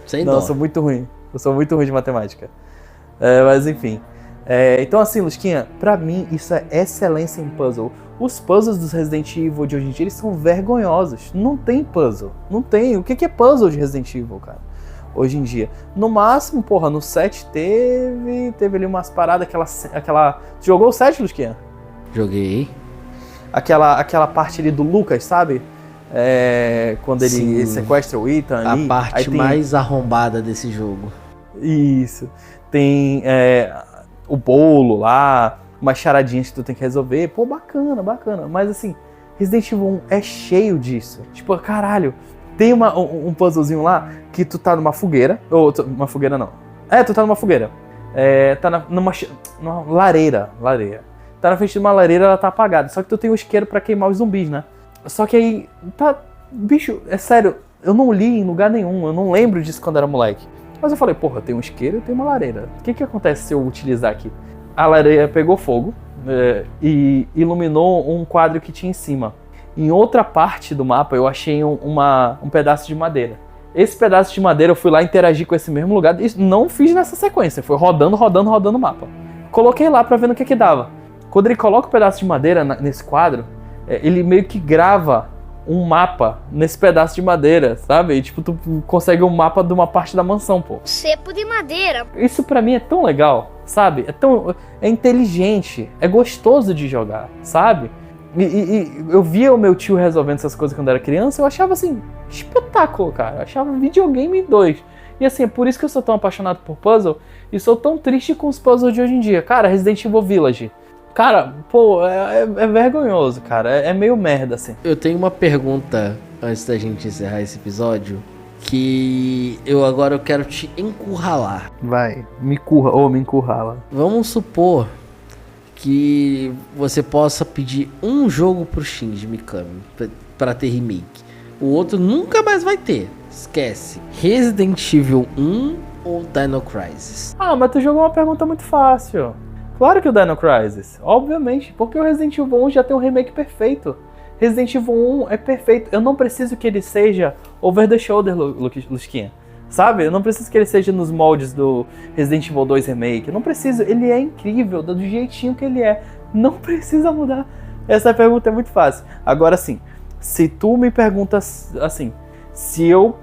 S2: Sem
S1: Não,
S2: dó.
S1: eu sou muito ruim. Eu sou muito ruim de matemática. Mas enfim. Então assim, Lusquinha, pra mim isso é excelência em puzzle. Os puzzles dos Resident Evil de hoje em dia, eles são vergonhosos. Não tem puzzle. Não tem. O que é puzzle de Resident Evil, cara? Hoje em dia. No máximo, porra, no 7 teve ali umas paradas, aquela... Tu jogou o 7, Lusquinha?
S2: Joguei.
S1: Aquela parte ali do Lucas, sabe? Quando ele
S2: Sim.
S1: sequestra o Ethan ali.
S2: A parte mais arrombada desse jogo.
S1: Isso. Tem o bolo lá, umas charadinhas que tu tem que resolver. Pô, bacana. Mas assim, Resident Evil 1 é cheio disso. Tipo, caralho, tem um puzzlezinho lá que tu tá numa fogueira. Ou, uma fogueira não. Tu tá numa fogueira. Tá numa lareira. Tá na frente de uma lareira, ela tá apagada. Só que tu tem um isqueiro pra queimar os zumbis, né? Só que aí, bicho, é sério, eu não li em lugar nenhum, eu não lembro disso quando era moleque. Mas eu falei, porra, tem um isqueiro e tem uma lareira. O que acontece se eu utilizar aqui? A lareira pegou fogo e iluminou um quadro que tinha em cima. Em outra parte do mapa eu achei um pedaço de madeira. Esse pedaço de madeira eu fui lá interagir com esse mesmo lugar e não fiz nessa sequência, foi rodando o mapa. Coloquei lá pra ver no que dava. Quando ele coloca o pedaço de madeira nesse quadro, ele meio que grava um mapa nesse pedaço de madeira, sabe? E tipo, tu consegue um mapa de uma parte da mansão, pô.
S3: Cepo de madeira.
S1: Isso pra mim é tão legal, sabe? É inteligente, é gostoso de jogar, sabe? E eu via o meu tio resolvendo essas coisas quando era criança, eu achava assim, espetáculo, cara. Eu achava videogame 2. E assim, é por isso que eu sou tão apaixonado por puzzle e sou tão triste com os puzzles de hoje em dia. Cara, Resident Evil Village. Cara, pô, é vergonhoso, cara. É meio merda, assim.
S2: Eu tenho uma pergunta antes da gente encerrar esse episódio, que eu quero te encurralar.
S1: Vai, me encurrala.
S2: Vamos supor que você possa pedir um jogo pro Shinji Mikami pra ter remake. O outro nunca mais vai ter. Esquece. Resident Evil 1 ou Dino Crisis?
S1: Mas tu jogou uma pergunta muito fácil. Claro que o Dino Crisis, obviamente, porque o Resident Evil 1 já tem um remake perfeito. Resident Evil 1 é perfeito, eu não preciso que ele seja over the shoulder, Lusquinha, sabe? Eu não preciso que ele seja nos moldes do Resident Evil 2 Remake, eu não preciso, ele é incrível, do jeitinho que ele é, não precisa mudar. Essa pergunta é muito fácil. Agora sim, se tu me perguntas assim, se eu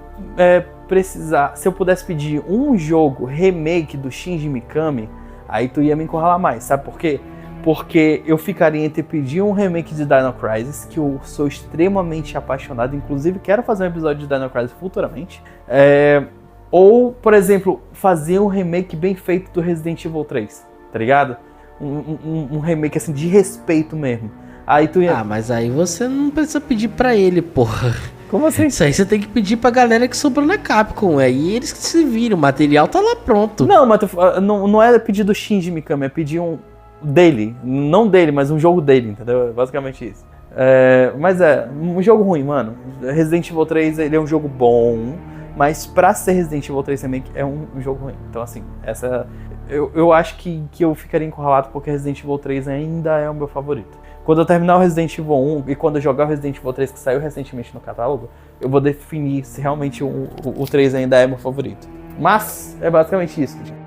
S1: pudesse pedir um jogo remake do Shinji Mikami, aí tu ia me encurralar mais, sabe por quê? Porque eu ficaria entre pedir um remake de Dino Crisis, que eu sou extremamente apaixonado, inclusive quero fazer um episódio de Dino Crisis futuramente, ou, por exemplo, fazer um remake bem feito do Resident Evil 3, tá ligado? Um remake assim, de respeito mesmo. Aí tu ia...
S2: mas aí você não precisa pedir pra ele, porra.
S1: Como assim?
S2: Isso aí você tem que pedir pra galera que sobrou na Capcom. Aí eles que se viram, o material tá lá pronto.
S1: Não, mas não é pedir do Shinji Mikami, é pedir um dele. Não dele, mas um jogo dele, entendeu? É basicamente isso. Mas um jogo ruim, mano. Resident Evil 3, ele é um jogo bom, mas pra ser Resident Evil 3 Remake é um jogo ruim. Então assim, eu acho que eu ficaria encurralado porque Resident Evil 3 ainda é o meu favorito. Quando eu terminar o Resident Evil 1 e quando eu jogar o Resident Evil 3 que saiu recentemente no catálogo, eu vou definir se realmente o 3 ainda é meu favorito. Mas é basicamente isso, gente.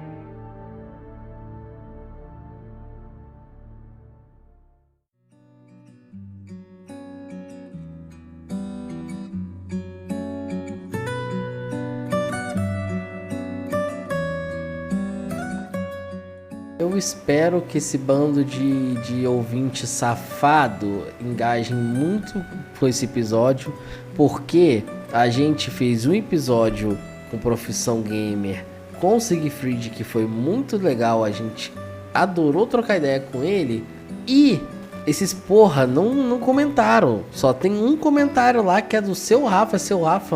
S2: Eu espero que esse bando de ouvinte safado engajem muito com esse episódio, porque a gente fez um episódio com Profissão Gamer com o Siegfried, que foi muito legal, a gente adorou trocar ideia com ele, e esses porra não comentaram, só tem um comentário lá que é do Seu Rafa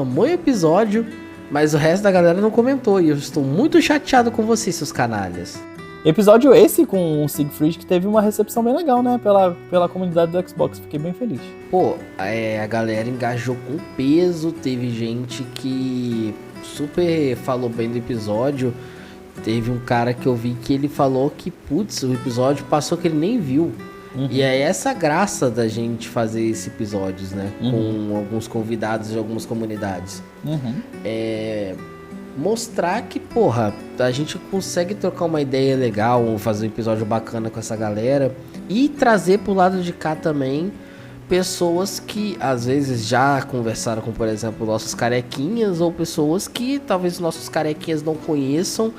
S2: amou o episódio, mas o resto da galera não comentou, e eu estou muito chateado com vocês, seus canalhas.
S1: Episódio esse com o Siegfried que teve uma recepção bem legal, né? Pela comunidade do Xbox. Fiquei bem feliz.
S2: Pô, a galera engajou com peso. Teve gente que super falou bem do episódio. Teve um cara que eu vi que ele falou que, putz, o episódio passou que ele nem viu. E é essa graça da gente fazer esses episódios, né? Com alguns convidados de algumas comunidades. Mostrar que, porra, a gente consegue trocar uma ideia legal, fazer um episódio bacana com essa galera. E trazer pro lado de cá também pessoas que às vezes já conversaram com, por exemplo, nossos carequinhas. Ou pessoas que talvez nossos carequinhas não conheçam.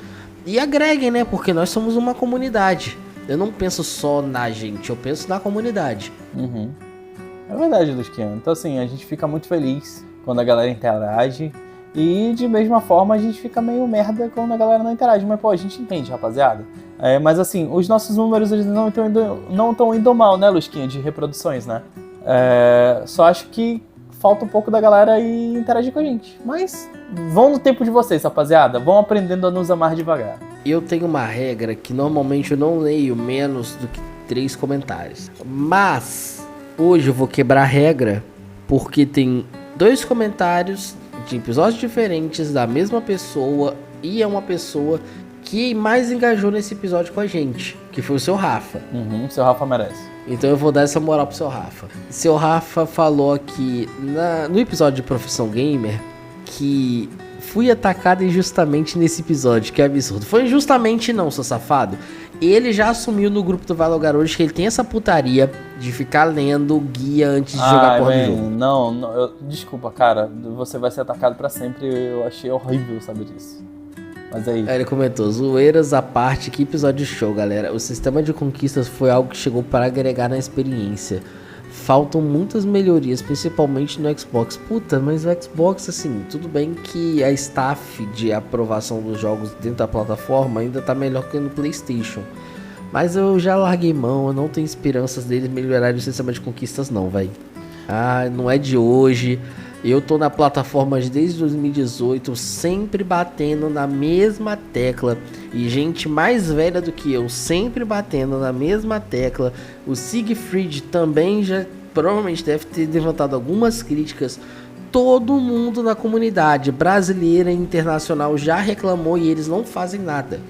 S2: E agreguem, né? Porque nós somos uma comunidade. Eu não penso só na gente, eu penso na comunidade.
S1: É verdade, Lusquiano. Então assim, a gente fica muito feliz quando a galera interage. E de mesma forma a gente fica meio merda quando a galera não interage. Mas pô, a gente entende, rapaziada. Mas assim, os nossos números eles não estão indo mal, né, Lusquinha, de reproduções, né? Só acho que falta um pouco da galera ir interagir com a gente. Mas vão no tempo de vocês, rapaziada. Vão aprendendo a nos amar devagar.
S2: Eu tenho uma regra que normalmente eu não leio menos do que 3 comentários. Mas hoje eu vou quebrar a regra porque tem 2 comentários de episódios diferentes da mesma pessoa. E é uma pessoa que mais engajou nesse episódio com a gente, que foi o seu Rafa.
S1: O seu Rafa merece.
S2: Então eu vou dar essa moral pro seu Rafa. Seu Rafa falou aqui no episódio de Profissão Gamer que fui atacado injustamente nesse episódio, que é absurdo. Foi injustamente não, seu safado. Ele já assumiu no grupo do Valogar hoje que ele tem essa putaria de ficar lendo o guia antes de jogar porra do jogo.
S1: Não, desculpa, cara. Você vai ser atacado pra sempre. Eu achei horrível saber disso. Mas aí
S2: ele comentou, zoeiras à parte, que episódio show, galera. O sistema de conquistas foi algo que chegou para agregar na experiência. Faltam muitas melhorias, principalmente no Xbox. Puta, mas o Xbox, assim, tudo bem que a staff de aprovação dos jogos dentro da plataforma ainda tá melhor que no PlayStation. Mas eu já larguei mão, eu não tenho esperanças deles melhorarem o sistema de conquistas não, velho. Não é de hoje. Eu tô na plataforma desde 2018, sempre batendo na mesma tecla. E gente mais velha do que eu, sempre batendo na mesma tecla. O Siegfried também já provavelmente deve ter levantado algumas críticas. Todo mundo na comunidade brasileira e internacional já reclamou e eles não fazem nada.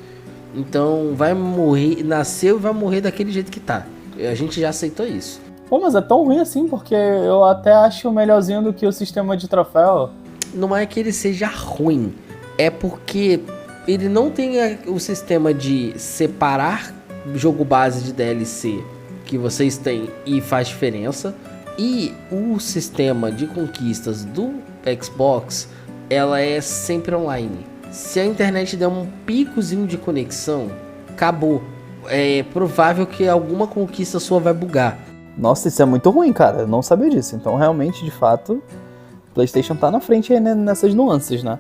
S2: Então vai morrer, nasceu e vai morrer daquele jeito que tá. A gente já aceitou isso.
S1: Pô, mas é tão ruim assim, porque eu até acho melhorzinho do que o sistema de troféu.
S2: Não é que ele seja ruim, é porque ele não tem o sistema de separar jogo base de DLC que vocês têm e faz diferença. E o sistema de conquistas do Xbox, ela é sempre online. Se a internet der um picozinho de conexão, acabou. É provável que alguma conquista sua vai bugar.
S1: Nossa, isso é muito ruim, cara. Eu não sabia disso. Então, realmente, de fato, o PlayStation tá na frente aí nessas nuances, né?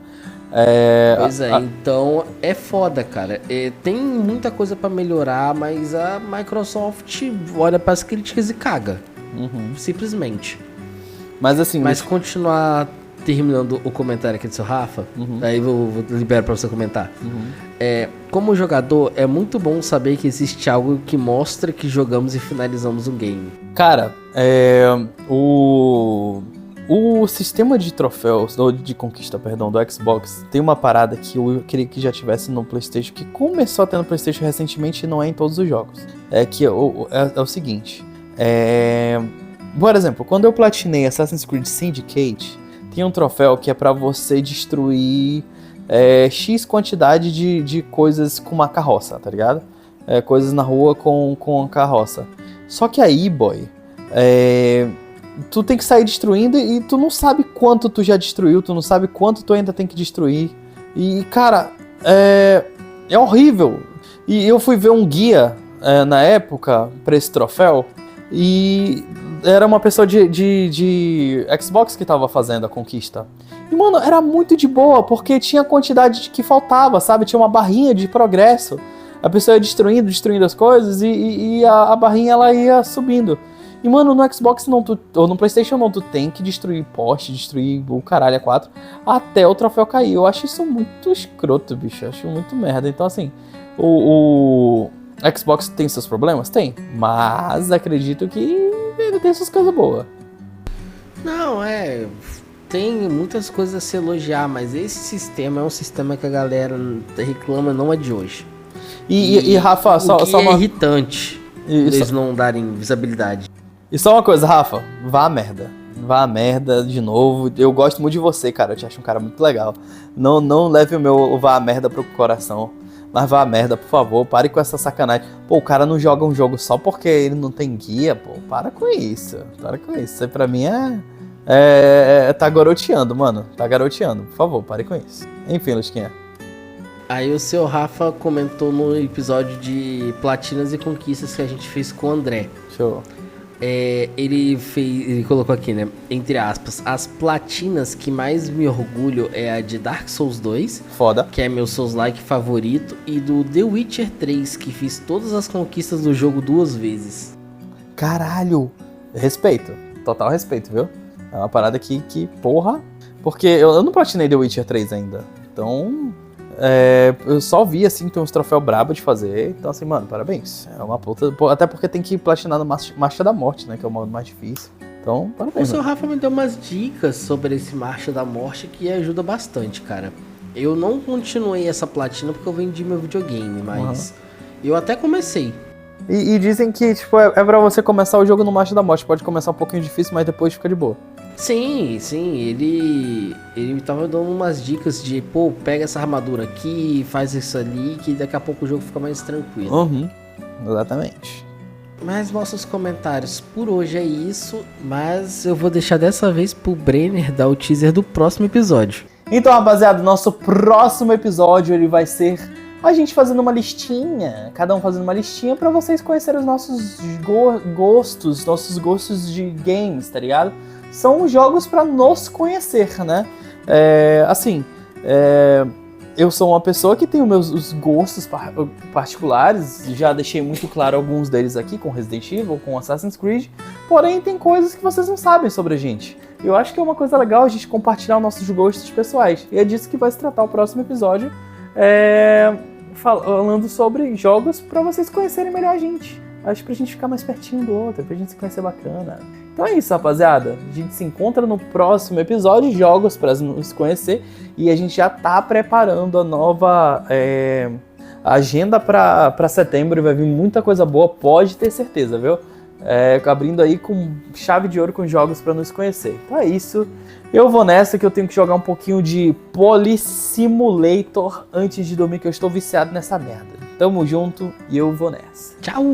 S2: Então é foda, cara. Tem muita coisa pra melhorar, mas a Microsoft olha pras críticas e caga. Simplesmente.
S1: Mas assim...
S2: Mas continuar terminando o comentário aqui do seu Rafa, aí eu vou liberar pra você comentar. Como jogador, é muito bom saber que existe algo que mostra que jogamos e finalizamos um game.
S1: Cara, o sistema de troféus, ou de conquista, perdão, do Xbox, tem uma parada que eu queria que já tivesse no PlayStation, que começou a ter no PlayStation recentemente e não é em todos os jogos. É o seguinte, por exemplo, quando eu platinei Assassin's Creed Syndicate, tem um troféu que é pra você destruir X quantidade de coisas com uma carroça, tá ligado? Coisas na rua com carroça. Só que aí, boy, tu tem que sair destruindo e tu não sabe quanto tu já destruiu, tu não sabe quanto tu ainda tem que destruir. E, cara, é horrível. E eu fui ver um guia na época pra esse troféu e era uma pessoa de Xbox que tava fazendo a conquista. E, mano, era muito de boa, porque tinha a quantidade de que faltava, sabe? Tinha uma barrinha de progresso. A pessoa ia destruindo as coisas e a barrinha ela ia subindo. E, mano, no Xbox ou no PlayStation não, tu tem que destruir poste, destruir o caralho A4 até o troféu cair. Eu acho isso muito escroto, bicho. Eu acho muito merda. Então, assim, O Xbox tem seus problemas? Tem. Mas acredito que ele tem suas coisas boas.
S2: Não, tem muitas coisas a se elogiar, mas esse sistema é um sistema que a galera reclama, não é de hoje.
S1: E Rafa, só
S2: é irritante eles não darem visibilidade.
S1: E só uma coisa, Rafa, vá a merda. Vá a merda de novo. Eu gosto muito de você, cara. Eu te acho um cara muito legal. Não leve o meu vá a merda pro coração. Mas vá a merda, por favor. Pare com essa sacanagem. Pô, o cara não joga um jogo só porque ele não tem guia, pô. Para com isso. Para com isso. Isso aí pra mim tá garoteando, mano. Tá garoteando. Por favor, pare com isso. Enfim, Lusquinha.
S2: Aí o seu Rafa comentou no episódio de platinas e conquistas que a gente fez com o André.
S1: Show.
S2: Ele colocou aqui, né? Entre aspas, as platinas que mais me orgulho é a de Dark Souls 2.
S1: Foda.
S2: Que é meu Souls-like favorito. E do The Witcher 3, que fiz todas as conquistas do jogo 2 vezes.
S1: Caralho. Respeito. Total respeito, viu? É uma parada que porra. Porque eu não platinei The Witcher 3 ainda. Então... eu só vi, assim, tem uns troféus brabos de fazer. Então, assim, mano, parabéns. É uma puta... Até porque tem que platinar no Marcha da Morte, né? Que é o modo mais difícil. Então, parabéns.
S2: O seu Rafa me deu umas dicas sobre esse Marcha da Morte que ajuda bastante, cara. Eu não continuei essa platina porque eu vendi meu videogame, mas... Eu até comecei.
S1: E dizem que, tipo, é pra você começar o jogo no Marcha da Morte. Pode começar um pouquinho difícil, mas depois fica de boa.
S2: Sim, ele me tava dando umas dicas de, pô, pega essa armadura aqui, faz isso ali, que daqui a pouco o jogo fica mais tranquilo.
S1: Exatamente.
S2: Mas nossos comentários por hoje é isso, mas eu vou deixar dessa vez pro Brenner dar o teaser do próximo episódio.
S1: Então, rapaziada, nosso próximo episódio ele vai ser a gente fazendo uma listinha, cada um fazendo uma listinha pra vocês conhecerem os nossos gostos de games, tá ligado? São jogos pra nos conhecer, né? Eu sou uma pessoa que tem os gostos particulares, já deixei muito claro alguns deles aqui, com Resident Evil, com Assassin's Creed, porém tem coisas que vocês não sabem sobre a gente. Eu acho que é uma coisa legal a gente compartilhar os nossos gostos pessoais, e é disso que vai se tratar o próximo episódio, falando sobre jogos pra vocês conhecerem melhor a gente. Acho pra gente ficar mais pertinho do outro, pra gente se conhecer bacana. Então é isso, rapaziada. A gente se encontra no próximo episódio de Jogos pra nos conhecer. E a gente já tá preparando a nova agenda pra setembro. E vai vir muita coisa boa, pode ter certeza, viu? Abrindo aí com chave de ouro com jogos pra nos conhecer. Então é isso. Eu vou nessa que eu tenho que jogar um pouquinho de Polysimulator antes de dormir, que eu estou viciado nessa merda. Tamo junto e eu vou nessa.
S2: Tchau!